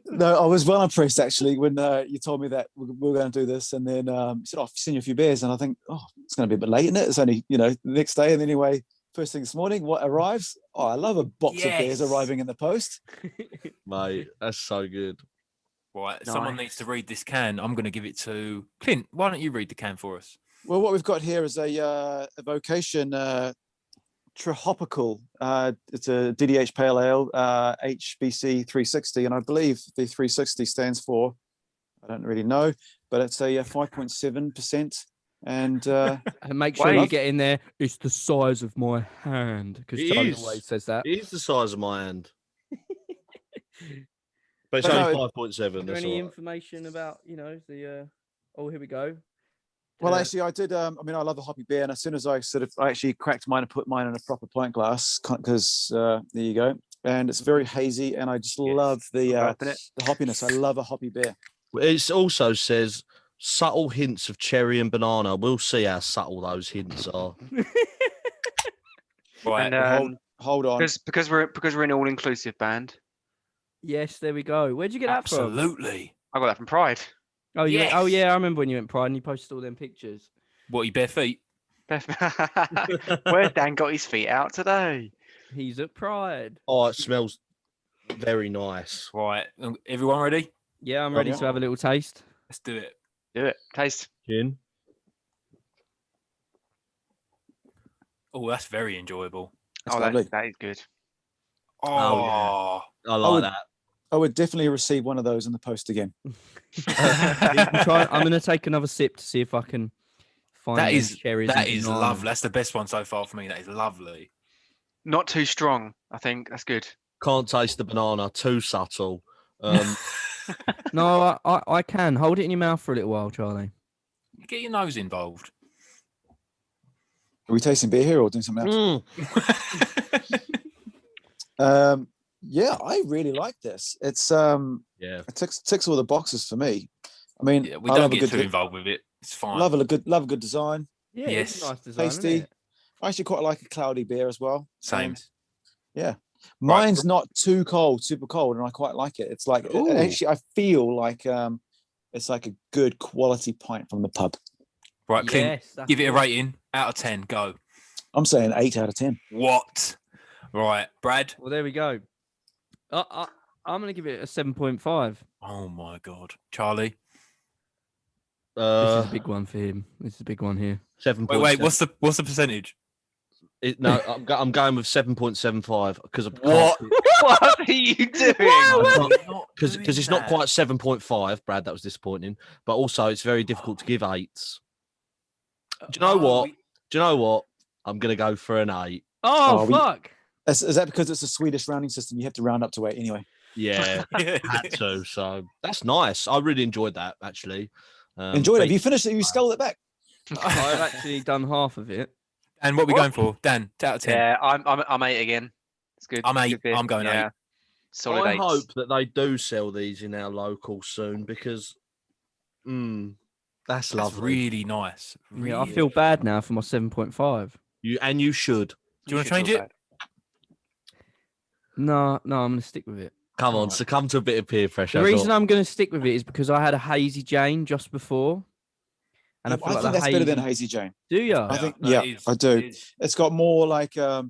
No, I was well impressed actually when you told me that we were going to do this, and then you said, "I've seen you a few beers," and I think, "Oh, it's going to be a bit late, isn't it? It's only the next day." And anyway, first thing this morning, what arrives? Oh, I love a box of beers arriving in the post. Mate, that's so good. Right, someone needs to read this can. I'm going to give it to Clint. Why don't you read the can for us? Well, what we've got here is a vocation Trihopical. It's a DDH Pale Ale, HBC 360, and I believe the 360 stands for, I don't really know, but it's a 5.7%. And make sure you get in there. It's the size of my hand, because Charlie always says that. It is the size of my hand. But it's only 5.7. Is there any information about the? Oh, here we go. Well, actually, I did. I mean, I love a hoppy beer, and as soon as I actually cracked mine and put mine in a proper pint glass, because there you go, and it's very hazy, and I just love the hoppiness. I love a hoppy beer. It also says subtle hints of cherry and banana. We'll see how subtle those hints are. Right, and, hold on, because we're an all-inclusive band. Yes, there we go. Where'd you get that from? Absolutely, I got that from Pride. Oh yeah, oh yeah, I remember when you went Pride and you posted all them pictures. What, you bare feet? Where's Dan got his feet out today? He's at Pride. Oh, it smells very nice. Right, everyone ready? Yeah, I'm ready to have a little taste. Let's do it. Do it. Taste. Gin. Oh, that's very enjoyable. That is good. Oh, yeah. I like that. I would definitely receive one of those in the post again. I'm going to take another sip to see if I can find cherries. That is lovely. That's the best one so far for me. That is lovely. Not too strong. I think that's good. Can't taste the banana. Too subtle. No, I can. Hold it in your mouth for a little while, Charlie. Get your nose involved. Are we tasting beer here or doing something else? Yeah, I really like this. It's it ticks all the boxes for me. I mean, we don't get too involved with it. It's fine. Love a good design. Yeah, yes, it's a nice design, tasty. I actually quite like a cloudy beer as well. Same. Yeah, mine's not too cold, super cold, and I quite like it. It's like actually, I feel like it's like a good quality pint from the pub. Right, Clint, give it a rating out of 10. Go. I'm saying 8 out of 10. What? Right, Brad. Well, there we go. I'm going to give it a 7.5. Oh my God, Charlie. This is a big one for him. This is a big one here. 7. Wait. What's the percentage? I'm going with 7.75 because what are you doing? Because it's not quite 7.5, Brad. That was disappointing. But also, it's very difficult to give 8s. Do you know what? Do you know what? I'm going to go for an 8. Oh, fuck. Is that because it's a Swedish rounding system? You have to round up to 8 anyway. Yeah, had to. So that's nice. I really enjoyed that, actually. Enjoyed it. Have you finished it? You sculled it back. I've actually done half of it. And what are we going for, Dan? 10 out of 10. Yeah, I'm 8 again. It's good. I'm 8. Good beer. I'm going 8. Solid I 8s. hope that they do sell these in our local soon because, that's That's lovely. really nice. Yeah, I Really. feel bad now for my 7.5. You should. Do you want to change it? No, I'm gonna stick with it. Come on, succumb to a bit of peer pressure. The reason I'm gonna stick with it is because I had a Hazy Jane just before, and I feel like think that's better than Hazy Jane. Do you? I think, no, yeah, it is. I do. It is. It's got more like, I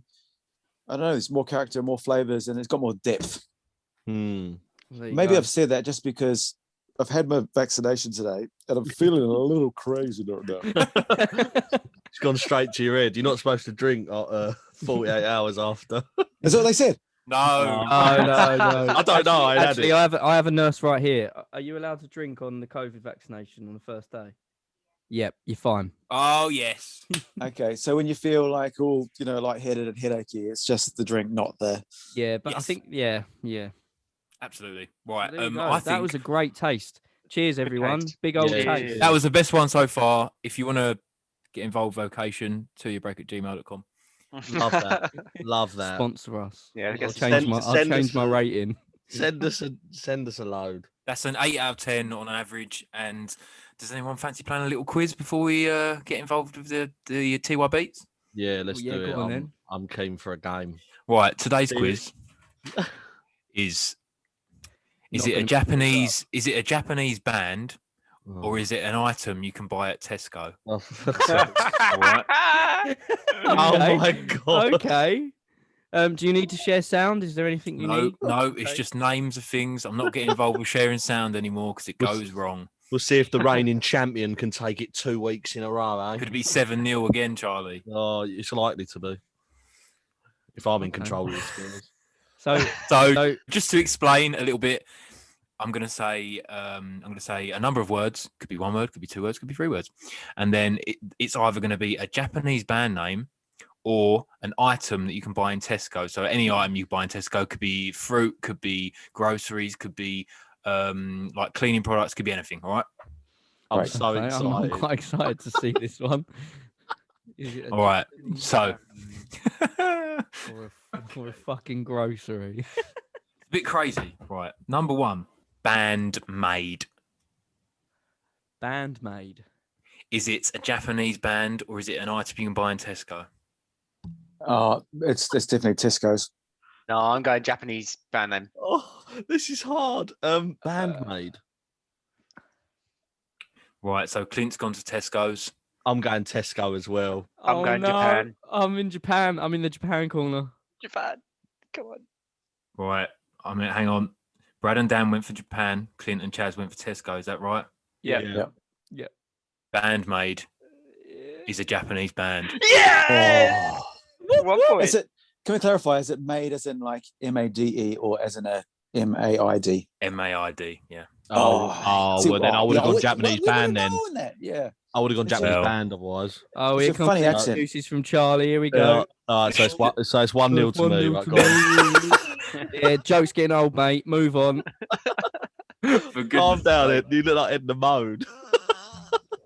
don't know, it's more character, more flavors, and it's got more depth. Maybe I've said that just because I've had my vaccination today and I'm feeling a little crazy right now. It's gone straight to your head. You're not supposed to drink 48 hours after. Is that what they said? No. No. I don't know. Actually, I have a nurse right here. Are you allowed to drink on the COVID vaccination on the first day? Yep, you're fine. Oh, yes. Okay, so when you feel like all, lightheaded and headachy, it's just the drink, not the... Yeah, but I Yes. think, yeah. Absolutely. Right. There you go. I think that was a great taste. Cheers, everyone. taste. Big old Yeah. taste. that was the best one so far. If you want to get involved, vocation, toyourbreak@gmail.com. Love that. Love that. Sponsor us. Yeah, I I'll guess change send my us a- rating. Send us a load. That's an 8 out of 10 on average. And does anyone fancy playing a little quiz before we get involved with the TY beats? Yeah, let's Well, yeah, do it. go on then. I'm keen for a game. Right. Today's Serious? quiz is Not it a gonna Japanese? Is it a Japanese band or Oh. is it an item you can buy at Tesco? Oh, Right. oh Okay. my god. Okay. Do you need to share sound? Is there anything you need? No, it's just names of things. I'm not getting involved with sharing sound anymore because it goes wrong. We'll see if the reigning champion can take it 2 weeks in a row, eh? Could be 7-0 again, Charlie. Oh, it's likely to be. If I'm in Okay. control of this game. So just to explain a little bit, I'm gonna say a number of words. Could be 1 word, could be 2 words, could be 3 words, and then it's either going to be a Japanese band name or an item that you can buy in Tesco. So any item you buy in Tesco could be fruit, could be groceries, could be like cleaning products, could be anything. All right. I'm Right. so Okay, excited. I'm quite excited to see this one. Is it a All right. Japanese So band or a fucking grocery? a bit crazy. Right. Number 1, Bandmade. Bandmade. Is it a Japanese band or is it an item you can buy in Tesco? Oh, it's definitely Tesco's. No, I'm going Japanese band name. Oh, this is hard. Bandmade. Right. So Clint's gone to Tesco's. I'm going Tesco as well. I'm going no. Japan. I'm in Japan. I'm in the Japan corner. Japan. Come on. Right. I mean, hang on. Brad and Dan went for Japan. Clint and Chaz went for Tesco. Is that right? Yeah. Bandmade is a Japanese band. Yeah. Oh. 1 point. Is it? Can we clarify? Is it made as in like MADE or as in a MAID? MAID. Yeah. Oh, See, well, then I would have gone we- Japanese we band would've then. known that, yeah. I would have gone Japanese Well. band otherwise. Oh, It's here a comes funny the accent. excuses from Charlie. Here we go. So it's 1-0 to me. 1-0 Right, to go on. me. Yeah, joke's getting old, mate. Move on. For Calm goodness down, sake. Ed. You look like Edna Mode.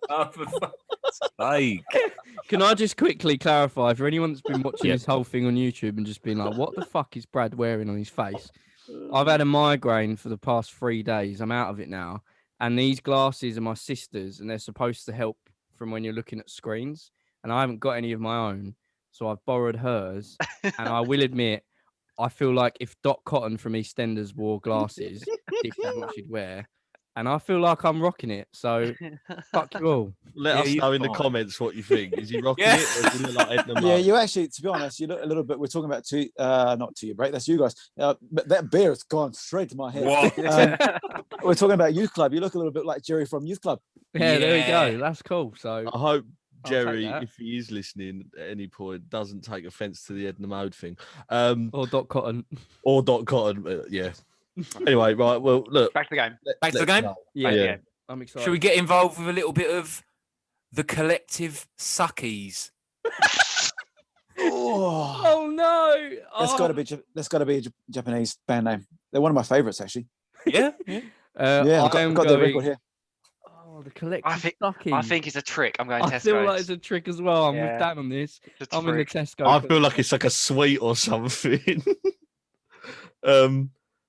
Oh, for fuck's sake. Can I just quickly clarify for anyone that's been watching Yeah. this whole thing on YouTube and just been like, what the fuck is Brad wearing on his face? I've had a migraine for the past 3 days. I'm out of it now. And these glasses are my sister's and they're supposed to help from when you're looking at screens. And I haven't got any of my own. So I've borrowed hers. And I will admit, I feel like if Dot Cotton from EastEnders wore glasses, if that's what she'd wear. And I feel like I'm rocking it. So fuck you all. Let Yeah, us you're know in the fine. comments what you think. Is he rocking Yeah. it or does he look like Edna Mode? Yeah, you actually, to be honest, you look a little bit. We're talking about not to you, break. That's you guys. But that beer has gone straight to my head. What? We're talking about Youth Club. You look a little bit like Jerry from Youth Club. Yeah, there we Yeah. go. That's cool. So I hope I'll take Jerry, that. if he is listening at any point, doesn't take offence to the Edna Mode thing. or Dot Cotton. Or Dot Cotton, yeah. Anyway, right. Well, look. Back to the game. Back to the let's game? go. Yeah, Yeah. I'm excited. Should we get involved with a little bit of the collective suckies? Oh, Oh no! that's Oh. got to be. That's got to be a Japanese band name. They're one of my favorites, actually. Yeah. Yeah, I've got the record here. Oh the collective sucking. I think it's a trick. I'm going Tesco. I feel like it's a trick as well. I'm with Dan on this. I'm in the Tesco. I feel like it's like a sweet or something.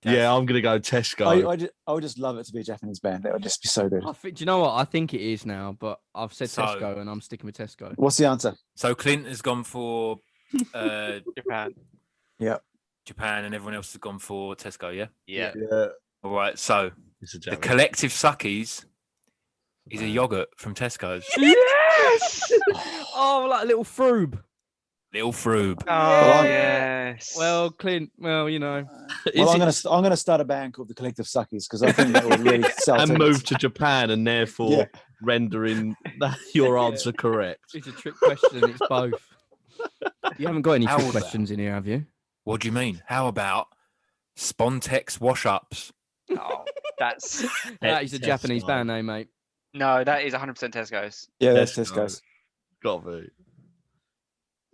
Yeah, I'm gonna go Tesco. I would just love it to be a Japanese band. That would just be so good. Do you know what? I think it is now, but I've said Tesco and I'm sticking with Tesco. What's the answer? So Clint has gone for Japan. Yeah. Japan, and everyone else has gone for Tesco. Yeah. Yeah. All right. So the collective suckies is a yogurt from Tesco's. Yes. Oh, like a little froob. Little froob. Oh yes. Well, Clint. Well, you know. Well, I'm gonna start a band called the Collective Suckies because I think that would really sell. And move to Japan, and therefore rendering your answer correct. It's a trick question. It's both. You haven't got any trick questions in here, have you? What do you mean? How about Spontex wash-ups? Oh, that is a Japanese band name, mate. No, that is 100% Tesco's. Yeah, that's Tesco's. Got to be.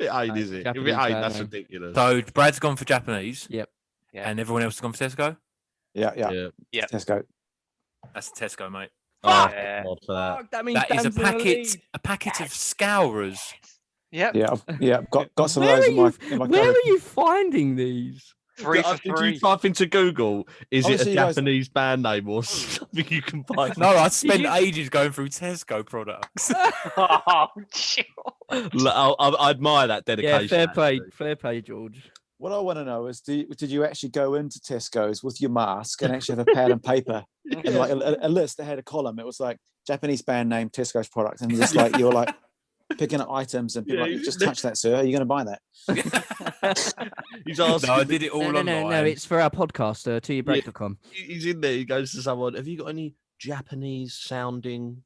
It ain't, is it? If it ain't, that's ridiculous. So Brad's gone for Japanese. Yep. Yeah. And everyone else has gone for Tesco? Yeah. Tesco. That's Tesco, mate. Oh, yeah. God for that. That means that is Dan's a packet of scourers. Yep. Yeah. Got some of those in my Where are you finding these? 3 for 3. Did you type into Google, is it Obviously a Japanese band name or something you can find? No, I spent ages going through Tesco products. Oh, chill. I admire that dedication. Yeah, fair play, George. What I want to know is, did you actually go into Tesco's with your mask and actually have a pad and paper and like a list that had a column? It was like Japanese band name, Tesco's product, and just like you were like picking up items and people like, just touch that, sir. Are you going to buy that? He's asking. No, I did it all online. No, it's for our podcast, toyourbreak.com. He's in there. He goes to someone. Have you got any Japanese sounding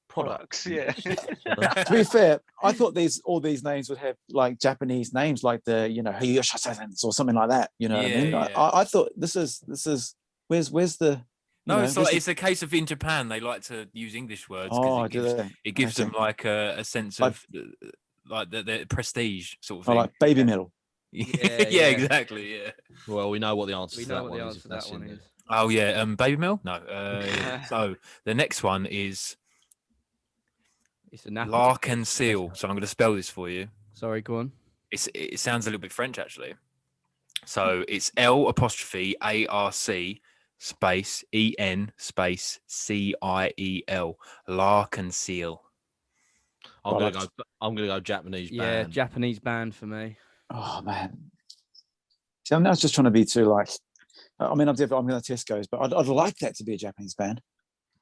products? Yeah. To be fair, I thought all these names would have like Japanese names, like the Hiyosha or something like that. You know what I mean? Yeah. I thought this is where's the No, it's a case of in Japan they like to use English words. Oh, it gives them like a sense of like the prestige sort of thing. like baby metal. Yeah, exactly. Yeah. Well, we know what the answer to that one is. Oh yeah, baby meal? No. So the next one is it's a Lark and Seal. So I'm going to spell this for you. Sorry, go on. It sounds a little bit French actually. So it's L'ARC space EN space CIEL. Lark and Seal. I'm gonna go Japanese band. Yeah, Japanese band for me. Oh man. See, I'm not just trying to be too like. I mean, I'm going to Tesco's, but I'd like that to be a Japanese band.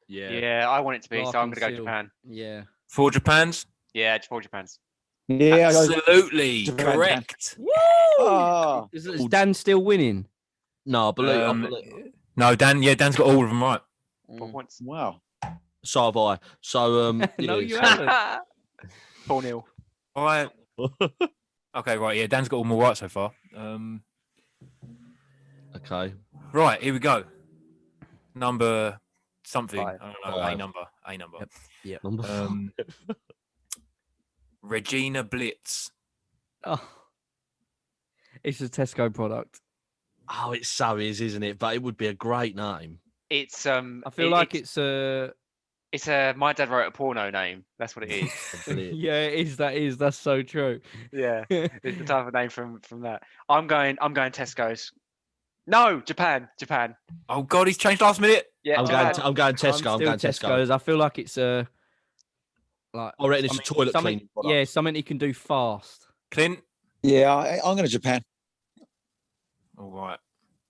Yeah, I want it to be, so I'm going to go Japan. Yeah. 4 Japans? Yeah, 4 Japans. Yeah, absolutely Japan, correct. Woo! Oh. Is Dan still winning? No, I believe. No, Dan's got all of them right. 4 points. Wow. So have I. So no, you haven't. 4-0. All right. Okay, right. Yeah, Dan's got all more right so far. Okay. Right, here we go. Number something. 5. I don't know. A number. Yep. Number Regina Blitz. Oh. It's a Tesco product. Oh, it so is, isn't it? But it would be a great name. It's I feel like it's a. It's a my dad wrote a porno name. That's what it is. Yeah, it is. That's so true. Yeah, it's the type of name from that. I'm going Tesco's. No, Japan. Oh God, he's changed last minute. Yeah, I'm going Tesco. I'm going Tesco. I feel like it's a. Like I reckon it's a toilet cleaning product. Yeah, something you can do fast. Clint. Yeah, I'm going to Japan. All right.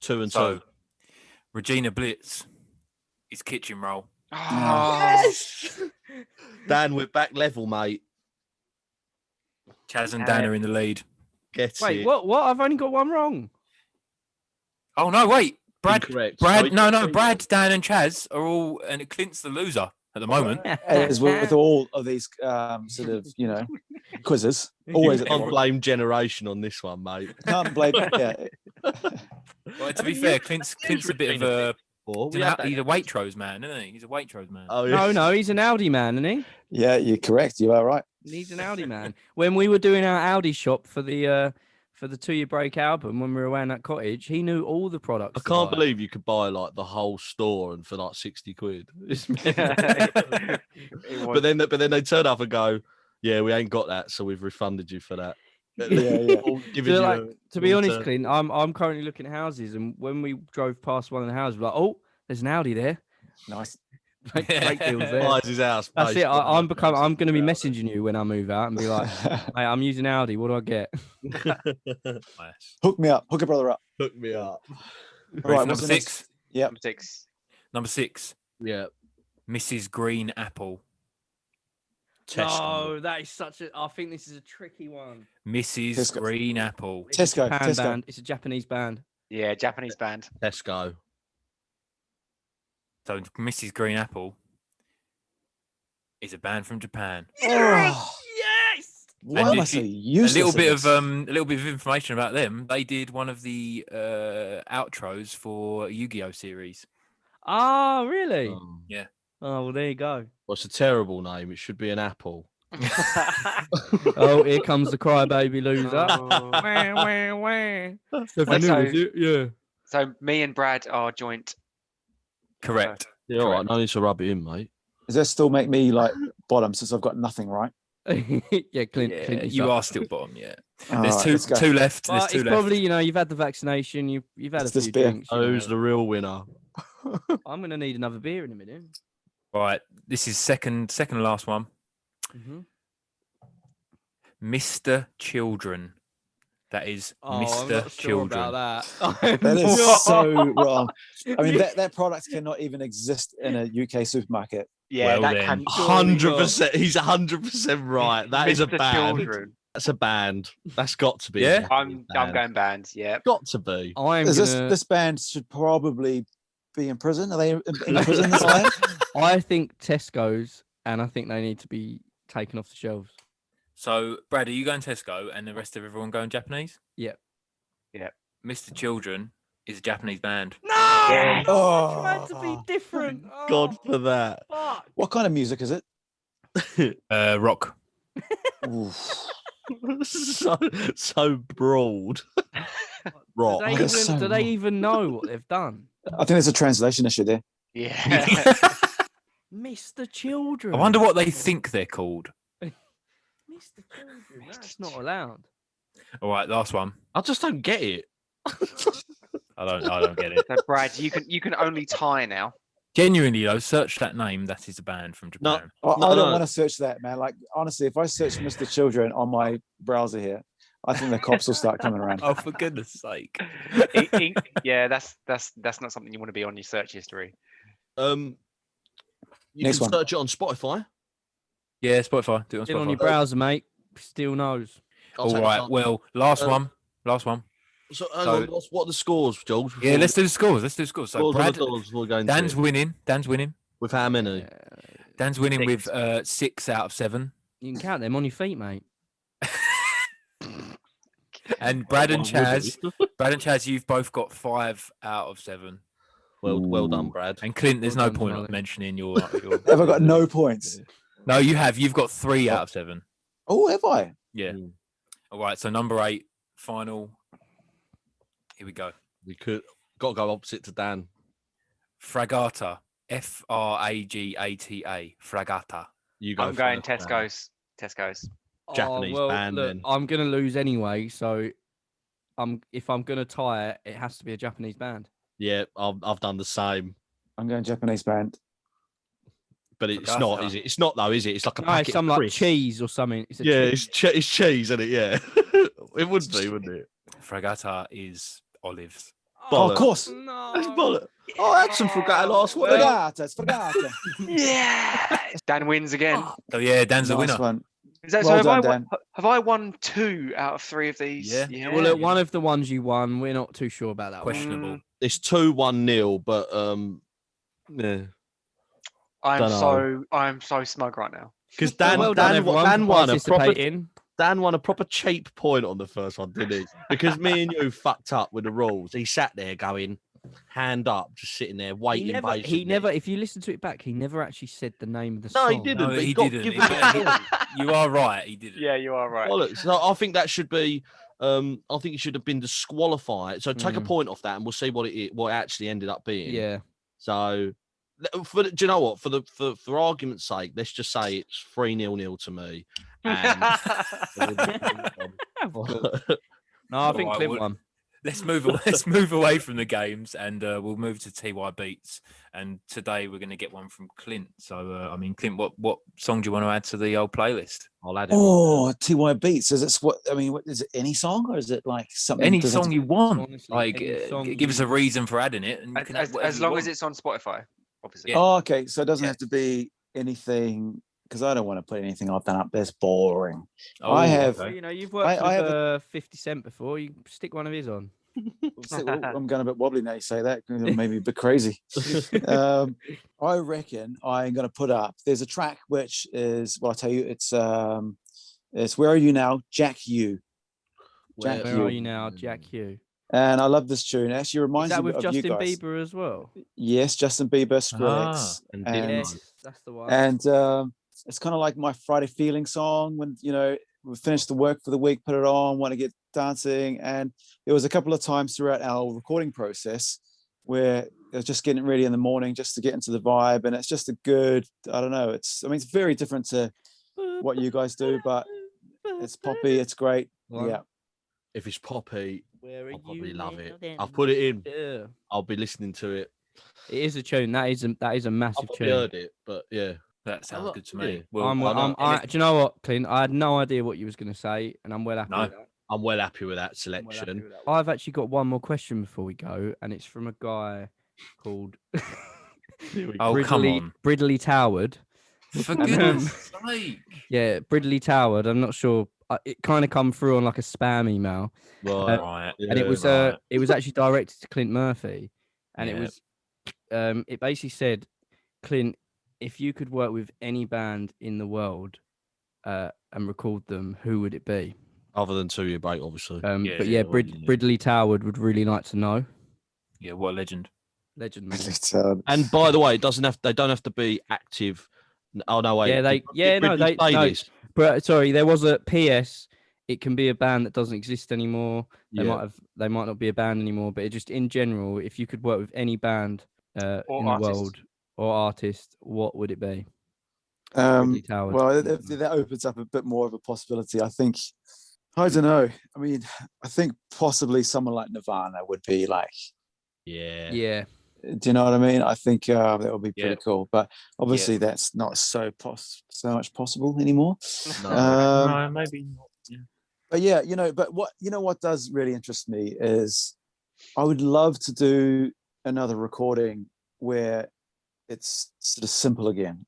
2 and 2. Regina Blitz is kitchen roll. Oh, Yes. Dan, we're back level, mate. Chaz and Dan are in the lead. Wait, what? I've only got one wrong. Oh no! Wait, Brad. Incorrect. Brad. No. Brad, Dan, and Chaz are all, and Clint's the loser at the moment. As with all of these sort of quizzes, always you can't blame generation on this one, mate. Can't blame. Yeah. Well, to be fair, Clint's a bit of a. He's a Waitrose man, isn't he? He's a Waitrose man. Oh, yeah. No, he's an Audi man, isn't he? Yeah, you're correct. You are right. He's an Audi man. When we were doing our Audi shop for the for the 2 Year Break album when we were around that cottage. He knew all the products. I can't believe you could buy like the whole store and for like 60 quid. But then they turn up and go, yeah, we ain't got that, so we've refunded you for that. To be honest, Clint, I'm currently looking at houses, and when we drove past one of the houses, we're like, oh, there's an Audi there. Nice. Great deals there. Buys his house. That's it. I'm going to be messaging you when I move out and be like, hey, I'm using Audi. What do I get? Nice. Hook me up. Hook a brother up. Hook me up. Right, number 6. Yeah. Number 6. Yeah. Mrs. Green Apple. Tesco. No, that is such a. I think this is a tricky one. Mrs. Tesco. Green Apple. Tesco. Band. It's a Japanese band. Yeah, Japanese band. Tesco. So Mrs. Green Apple is a band from Japan. Oh, Yes. why am I so useless? A little bit at this? of information about them. They did one of the outros for Yu-Gi-Oh series. Oh, really? Yeah. Oh, well, there you go. Well, it's a terrible name. It should be an apple. Oh, here comes the crybaby loser. Oh. Yeah. So me and Brad are joint. Correct. Yeah, all right. No need to rub it in, mate. Does that still make me like bottom since I've got nothing right? Yeah, Clint. Yeah, Clint you up. are still bottom. Yeah. All There's right, two let's go. two left. Well, There's two it's left. probably, you've had the vaccination. You've had It's a this few beer. drinks. Who's the real winner? I'm going to need another beer in a minute. Right. This is second and last one. Mm-hmm. Mr. Children. That is Oh, I'm Mr. not sure Children. about that. That is so wrong. I mean, that product cannot even exist in a UK supermarket. Yeah, Well that then. can. 100%. He's 100% right. That is a Mr. band. Children. That's a band. That's got to be. Yeah? a Japanese I'm band. going bands. Yeah. Got to be. I'm Is gonna, this band should probably be in prison? Are they in prison? This band? I think Tesco's, and I think they need to be taken off the shelves. So, Brad, are you going Tesco and the rest of everyone going Japanese? Yep. Yep. Mr. Children is a Japanese band. No! Yeah. Oh. I tried to be different. Oh, God for that. fuck. What kind of music is it? Rock. Oof. so broad. Rock. Do they even know what they've done? I think there's a translation issue there. Yeah. Mr. Children. I wonder what they think they're called. Mr. Children. That's not allowed. All right, last one. I just don't get it. I don't get it. So Brad, you can only tie now. Genuinely though, search that name. That is a band from No. Japan. I No, don't no. want to search that, man. Like, honestly, if I search Mr. Children on my browser here, I think the cops will start coming around. Oh, for goodness sake! Yeah, that's not something you want to be on your search history. You Next can one. search it on Spotify. Yeah, Spotify. Do it on Still on your Spotify. browser, mate. Still knows. I'll All take right. that. Well, last Uh, one. Last one. So, hang so- on, what are the scores, George? Yeah, let's do the scores. So scores on Brad, the doors before we go into Dan's it. winning. Dan's winning. With how many? Dan's winning 6. with 6 out of 7. You can count them on your feet, mate. And Brad and Well, Chaz, you've both got 5 out of 7. well done, Brad. And Clint, there's Well no done, point Charlie. of mentioning your. Have I got no points? No, you have. You've got 3 out of 7. Oh, have I? Yeah. Mm. All right. So number 8, final. Here we go. We got to go opposite to Dan. Fragata. Fragata. Fragata. You go. I'm going first, Dan. Tesco's. Japanese band, look, then. I'm gonna lose anyway, so if I'm gonna tie it, it has to be a Japanese band. Yeah, I've done the same, I'm going Japanese band. but it's Fragata. not, is it? It's not though, is it? It's like a No, packet it's of some like crisps. cheese or something. It's a Yeah, cheese. it's cheese, isn't it? Yeah, it would be, wouldn't it? Fragata is olives. Oh, of course. No. That's bollocks. Oh, I had some fragata last week. Sfogata, sfogata. Yeah. Dan wins again. So yeah, Dan's the Nice winner. one. Is that, Well so done, have I won 2 out of 3 of these? Yeah. Well, look, one of the ones you won, we're not too sure about that one. Questionable. It's 2-1-0, but yeah, I'm so smug right now. because Dan Well done, everyone, Dan for won a proper participating. Dan won a proper cheap point on the first one, didn't he? Because me and you fucked up with the rules. He sat there going, hand up, just sitting there waiting. He patiently. never. If you listen to it back, he never actually said the name of the No, song. he didn't. No, but he got didn't. given He- the point. You are right. He didn't. Yeah, you are right. Bollocks. So I think that should be I think he should have been disqualified. So take a point off that, and we'll see what it actually ended up being. Yeah. So, do you know what? For argument's sake, let's just say it's 3-0 to me. And no, I think Clint won. Let's move away from the games, and we'll move to TY Beats. And today we're going to get one from Clint. So, I mean, Clint, what song do you want to add to the old playlist? I'll add it. Oh, TY Beats. Is it what? I mean, what is it? Any song, or is it like something? Any song you want. Honestly, like, give us a reason for adding it. And as long as it's on Spotify, obviously. Yeah. Oh, okay. So it doesn't have to be anything. Because I don't want to put anything I've done up there. It's boring. Oh, I have. okay. You know, you've worked with 50 Cent before. You stick one of his on. I'm going a bit wobbly now you say that. Maybe a bit crazy. I reckon I'm going to put up. There's a track which is. Well, I'll tell you. It's Where Are You Now, Jack U. Where Are You Now, Jack U. And I love this tune. It actually reminds me of with Justin you guys. Bieber as well. Yes, Justin Bieber, Skrillex. And yes, that's the one. And it's kind of like my Friday feeling song when, you know, we finished the work for the week, put it on, want to get dancing. And there was a couple of times throughout our recording process where it was just getting ready in the morning just to get into the vibe. And it's just a good, I don't know, it's very different to what you guys do, but it's poppy, it's great. Well, yeah. If it's poppy, I'll probably love it. Then? I'll put it in. Yeah. I'll be listening to it. It is a tune. That is a massive I've tune. heard it, but yeah. That sounds good to me. Yeah. Well, do you know what, Clint? I had no idea what you was going to say, and I'm well happy with that. I'm well happy with that selection. I've actually got one more question before we go, and it's from a guy called Bridley Toward. For goodness sake. Yeah, Bridley Toward. I'm not sure. It kind of come through on like a spam email. Right. And it was actually directed to Clint Murphy, and it was it basically said, Clint, if you could work with any band in the world and record them, who would it be? Other than 2 Year Break, obviously. Bridley Toward would really like to know. Yeah, what a legend. Legend. And by the way, they don't have to be active. Oh no, wait. But sorry, there was a PS. It can be a band that doesn't exist anymore. They might not be a band anymore, but it just in general, if you could work with any band in the world or artist, what would it be? Well, that opens up a bit more of a possibility. I think, I don't know. I mean, I think possibly someone like Nirvana would be like, yeah. Do you know what I mean? I think that would be pretty cool. But obviously, that's not so much possible anymore. No, maybe not. Yeah. But yeah, what does really interest me is I would love to do another recording where it's sort of simple again.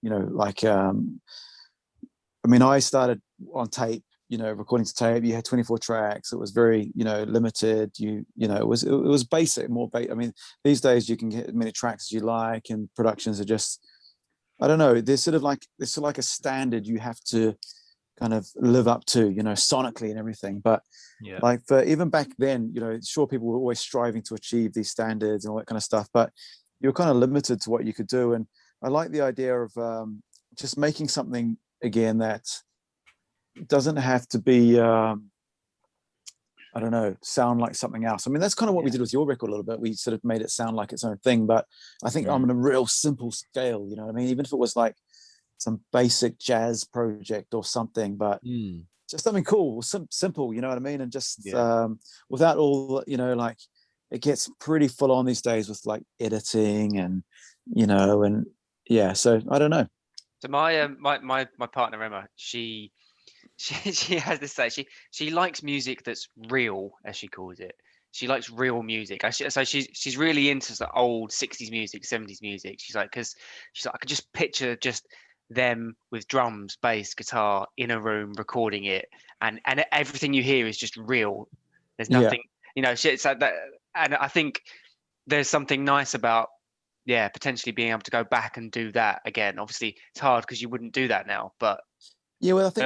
I started on tape. Recording to tape, you had 24 tracks. It was very, limited. It was basic, more basic. I mean, these days you can get as many tracks as you like, and productions are just, I don't know. There's sort of like a standard you have to kind of live up to, sonically and everything. But like for even back then, sure, people were always striving to achieve these standards and all that kind of stuff, but you're kind of limited to what you could do. And I like the idea of just making something again that doesn't have to be sound like something else. I mean, that's kind of what we did with your record a little bit. We sort of made it sound like its own thing, but I think I'm on a real simple scale, you know what I mean? Even if it was like some basic jazz project or something, but just something cool, simple, you know what I mean? And just without all, like it gets pretty full on these days with like editing and, so I don't know. So my partner Emma, she has this say she likes music that's real, as she calls it. She likes real music. So she's really into the old 60s music, 70s music. She's like, I could just picture just them with drums, bass, guitar in a room recording it, and everything you hear is just real. There's nothing, it's like that. And I think there's something nice about potentially being able to go back and do that again. Obviously, it's hard because you wouldn't do that now, but. Yeah, well, I think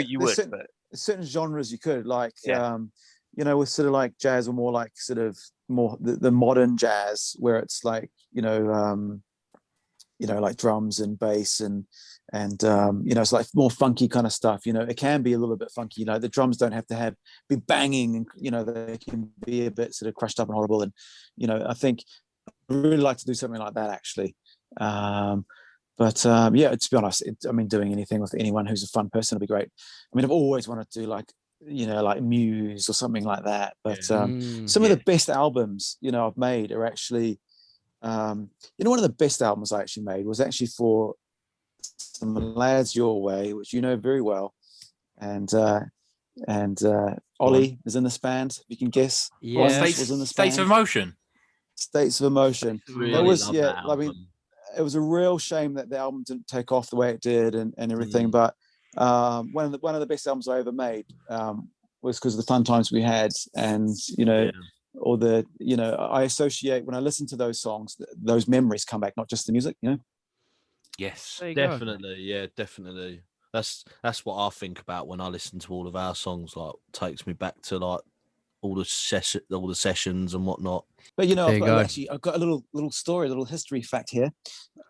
you would. But certain genres you could, like, with sort of like jazz or more like sort of more the modern jazz, where it's like, like drums and bass and it's like more funky kind of stuff. It can be a little bit funky. The drums don't have to be banging, and they can be a bit sort of crushed up and horrible. And I think I'd really like to do something like that actually. But to be honest, doing anything with anyone who's a fun person would be great. I've always wanted to do like Muse or something like that. But some of the best albums I've made are actually one of the best albums I actually made was actually for Some Lads Your Way, which you know very well, and Ollie is in this band. If you can guess, was in this States of Emotion. States of Emotion. Really it was album. It was a real shame that the album didn't take off the way it did and everything. But one of the best albums I ever made was because of the fun times we had, and or the I associate when I listen to those songs, those memories come back, not just the music. Yes, definitely. Definitely. That's what I think about when I listen to all of our songs. Like, takes me back to like all the sessions and whatnot. But I've got a little story, a little history fact here.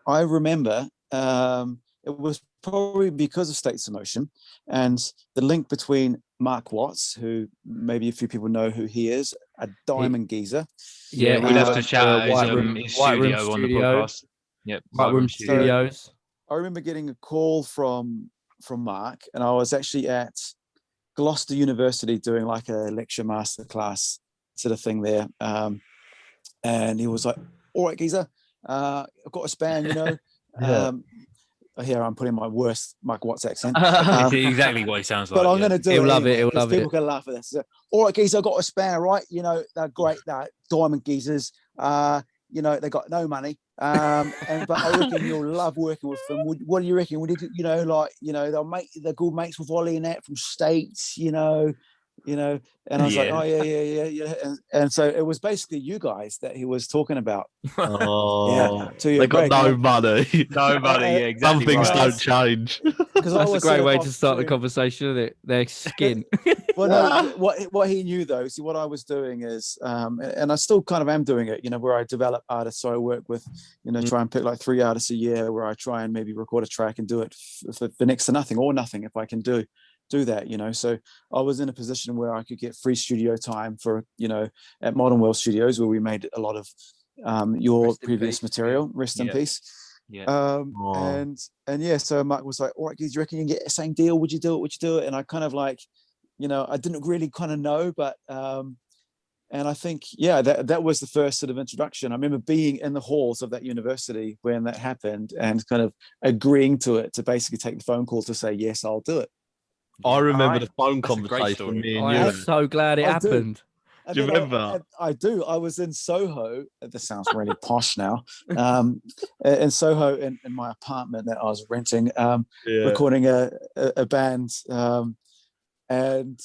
I remember it was probably because of States of Motion and the link between Mark Watts, who maybe a few people know who he is, a diamond geezer. Yeah, we'd have to shout his studio on the podcast. Yep, White Room Studios. I remember getting a call from Mark, and I was actually at Gloucester University doing like a lecture masterclass sort of thing there. And he was like, "All right, geezer, I've got a span, Here I'm putting my worst Mike Watts accent. Exactly what he sounds like. But I'm going to do He'll it. love it. He'll love people can laugh at this. So, all right, geezer, I've got a spare, right? They're great. They're diamond geezers. They got no money. But I reckon you'll love working with them. What do you reckon? Would they're good mates with Ollie and that from States, and I was like, oh yeah. And so it was basically you guys that he was talking about. Oh, they got no money. No money. Yeah, exactly. Some things don't change. That's a great way to start the conversation, isn't it? Their skin. Well, no, what he knew though, see, what I was doing is, and I still kind of am doing it, where I develop artists. So I work with, try and pick like 3 artists a year, where I try and maybe record a track and do it for next to nothing or nothing if I can do that, so I was in a position where I could get free studio time for at Modern World Studios, where we made a lot of your previous material. Rest in peace. So Mark was like, all right, do you reckon you can get the same deal? Would you do it? And I kind of like, I didn't really kind of know, but and I think that was the first sort of introduction. I remember being in the halls of that university when that happened and kind of agreeing to it, to basically take the phone call to say yes, I'll do it. I remember the phone conversation. Me and you. I'm so glad it happened. Do you remember? I do. I was in Soho. This sounds really posh now. In Soho, in my apartment that I was renting, recording a band, and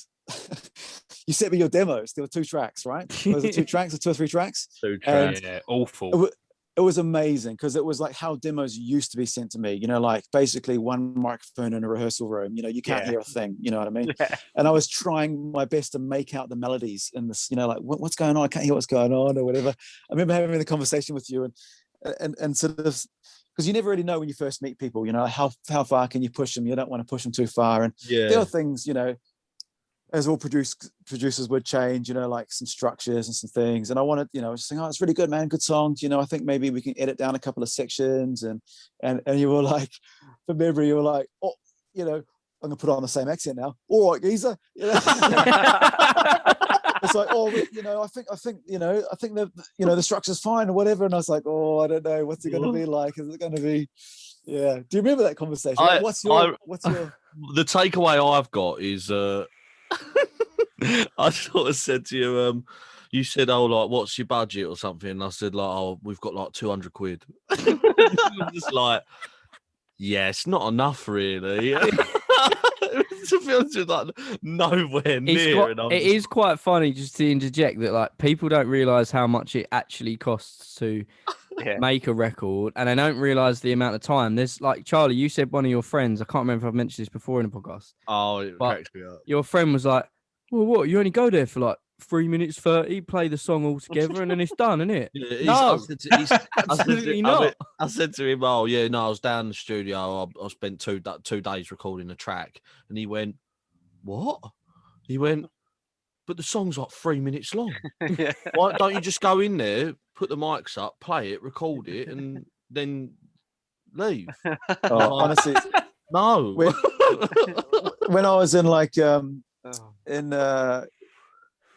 you sent me your demos. There were 2 tracks, right? Was it 2 tracks or 2 or 3 tracks? 2 tracks. Awful. It was amazing because it was like how demos used to be sent to me, like basically one microphone in a rehearsal room, you can't hear a thing, you know what I mean? Yeah. And I was trying my best to make out the melodies in this, like what's going on? I can't hear what's going on or whatever. I remember having the conversation with you and sort of, because you never really know when you first meet people, how far can you push them? You don't want to push them too far. And there are things, as all producers would change, like some structures and some things. And I wanted, just saying, it's really good, man, good songs. I think maybe we can edit down a couple of sections. And you were like, from memory, you were like, oh, I'm gonna put on the same accent now. All right, geezer. It's like, oh, I think the structure's fine or whatever. And I was like, oh, I don't know, what's it gonna be like? Is it gonna be? Yeah. Do you remember that conversation? What's your? The takeaway I've got is. I sort of said to you, you said, oh, like, what's your budget or something? And I said, like, oh, we've got like 200 quid. Just like, yeah, it's not enough, really. To be honest with you, like, nowhere near. It is quite funny just to interject that, like, people don't realise how much it actually costs to make a record, and they don't realise the amount of time. There's like, Charlie, you said one of your friends, I can't remember if I've mentioned this before in the podcast. Oh, it cracks me up. Your friend was like, well, what, you only go there for like 3 minutes 30, play the song all together, and then it's done, isn't it? Yeah, No, absolutely not. I said to him, "Oh yeah, no, I was down in the studio. I spent 2 days recording a track," and he went, "What?" He went, "But the song's like 3 minutes long. Yeah. Why don't you just go in there, put the mics up, play it, record it, and then leave?" Oh, honestly, No. when I was in like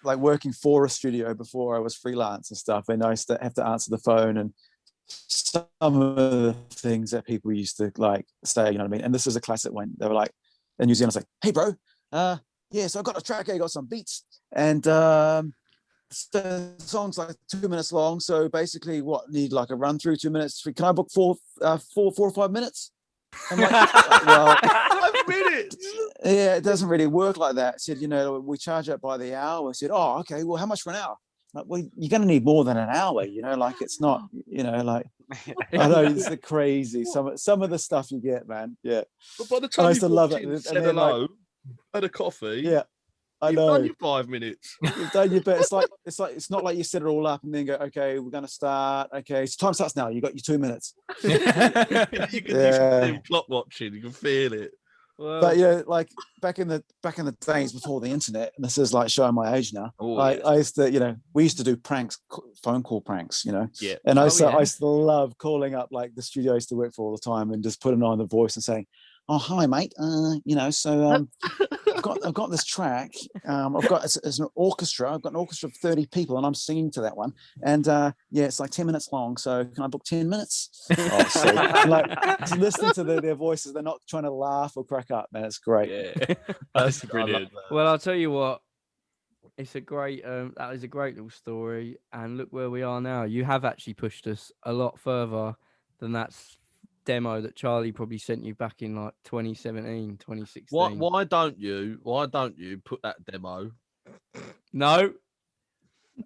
like working for a studio before I was freelance and stuff, and I used to have to answer the phone, and some of the things that people used to like say, you know what I mean? And this is a classic one. They were like, in New Zealand, it's like, "Hey bro, yeah, so I got a track here, got some beats, and so the song's like 2 minutes long. So basically, what, need like a run through 2 minutes? Can I book 4 or 5 minutes?" I'm like, well, 5 minutes. yeah, it doesn't really work like that. I said, you know, we charge it by the hour. I said, "Oh, okay. Well, how much for an hour?" Like, well, you're going to need more than an hour, you know, like it's not, you know, like, I know it's the crazy, some of the stuff you get, man. Yeah. But by the time I used to love walked it. in, said hello, had a coffee. Yeah. I You've know. done your 5 minutes. You've done your bit. It's not like you set it all up and then go, "Okay, we're going to start. Okay, so time starts now. You got your 2 minutes." You can do clock watching. You can feel it. Well, But yeah, like back in the days before the internet, and this is like showing my age now. I used to, you know, we used to do pranks, phone call pranks, you know. Yeah. And I used to love calling up like the studio I used to work for all the time and just putting on the voice and saying, "Oh, hi mate, you know, so I've got this track. I've got it's an orchestra. I've got an orchestra of 30 people, and I'm singing to that one. And yeah, it's like 10 minutes long. So can I book 10 minutes?" Oh, so like listening to their voices, they're not trying to laugh or crack up, man. It's great. Yeah, that's brilliant. Well, I'll tell you what. It's a great. That is a great little story, and look where we are now. You have actually pushed us a lot further than that's demo that Charlie probably sent you back in like 2017, 2016. Why don't you put that demo? No.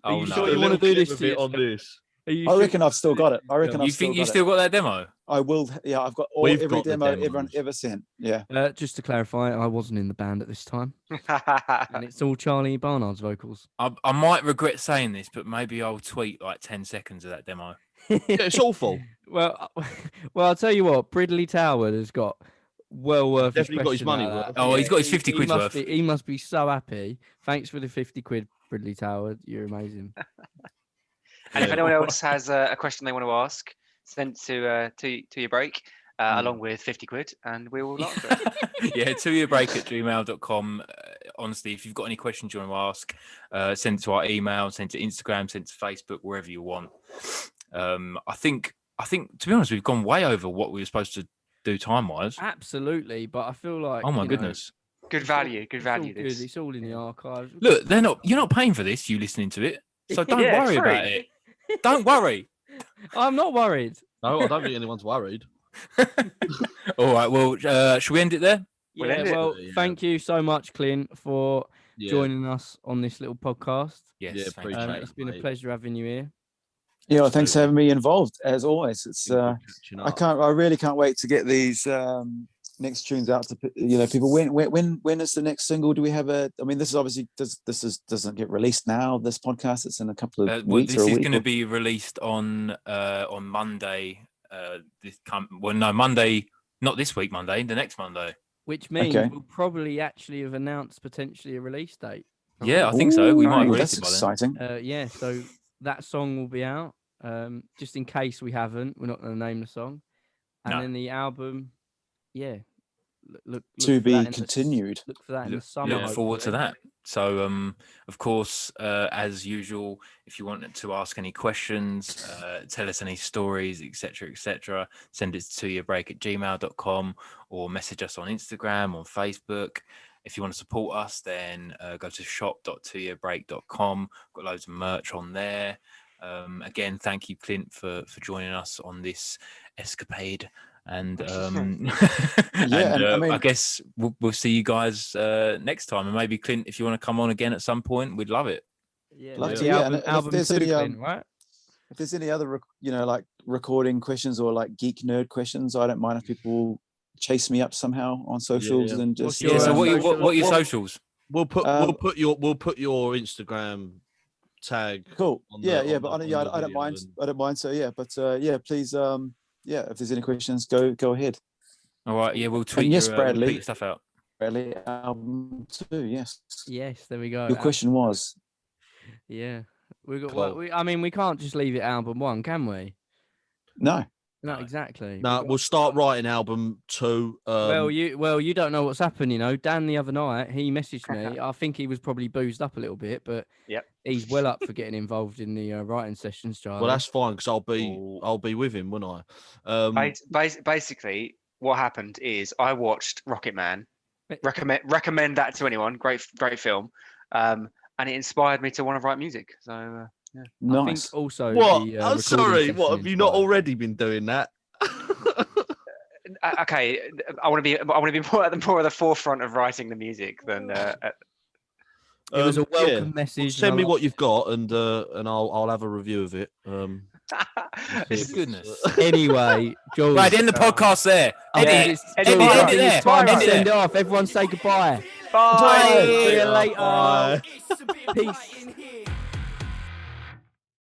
Are you sure you want to do this on this? I reckon I've still got it. I reckon you think you still got that demo? I will. Yeah, I've got every demo everyone ever sent. Yeah. Just to clarify, I wasn't in the band at this time, and it's all Charlie Barnard's vocals. I might regret saying this, but maybe I'll tweet like 10 seconds of that demo. Yeah, it's awful. Well, I'll tell you what. Bridley Tower has got well worth. Definitely got his money worth. Oh, he's got his 50 quid worth. He must be so happy. Thanks for the 50 quid, Bridley Tower. You're amazing. And if anyone else has a question they want to ask, send to your break along with 50 quid, and we will answer it. Yeah, toyourbreak@gmail.com. Honestly, if you've got any questions you want to ask, send it to our email, send it to Instagram, send it to Facebook, wherever you want. I think to be honest, we've gone way over what we were supposed to do time-wise. Absolutely, but I feel like oh my goodness, good value. It's all in the archives. Look, you're not paying for this. You listening to it, so don't worry about it. Don't worry. I'm not worried. No, I don't think anyone's worried. All right. Well, should we end it there? Yeah. Thank you so much, Clint, for joining us on this little podcast. Yes, appreciate it. It's been a pleasure having you here. Yeah, well, thanks for having me involved as always. It's I really can't wait to get these next tunes out to people. When is the next single? Do we have I mean, this is obviously doesn't get released now. This podcast, it's in a couple of weeks. This is going to be released on Monday. Monday, not this week. Monday, the next Monday. Which means we'll probably actually have announced potentially a release date. Yeah, I think so. We might have released it by exciting. then. Yeah, so that song will be out. Just in case we haven't, we're not going to name the song. And then the album, look to be continued. Look for that in the summer. Look forward to that. So, of course, as usual, if you wanted to ask any questions, tell us any stories, etc., send it to touryourbreak@gmail.com or message us on Instagram, on Facebook. If you want to support us, then go to shop.touryourbreak.com. Got loads of merch on there. Again, thank you, Clint, for joining us on this escapade. And I guess we'll see you guys next time. And maybe, Clint, if you want to come on again at some point, we'd love it. Yeah, love to. Yeah, and album if there's any, Clint, right? If there's any other, like recording questions or like geek nerd questions, I don't mind if people chase me up somehow on socials and just. So what are your socials? We'll put your Instagram tag. Cool. But I don't mind. And... I don't mind. So please, if there's any questions, go ahead. All right. Yeah, we'll tweet. Yes, Bradley. We'll tweet your stuff out. Bradley, album 2. Yes. Yes. There we go. Your question was. Yeah, we got. Cool. I mean, we can't just leave it album 1, can we? No. No, exactly. No, we'll start writing album 2. Well, you don't know what's happened, Dan the other night, he messaged me. I think he was probably boozed up a little bit, but he's well up for getting involved in the writing sessions, Charlie. Well, that's fine because I'll be with him, won't I? Basically, what happened is I watched Rocket Man. Recommend that to anyone. Great film. And it inspired me to want to write music. So. Yeah. Nice. I think also. What? I'm sorry. What have you not already been doing that? Okay, I want to be more at the forefront of writing the music than. It was a welcome message. Send me what you've got, and I'll have a review of it. Goodness. Anyway, George. Right, end the podcast there. End it Send it off. Everyone say goodbye. Bye. See you later. Bye. Peace.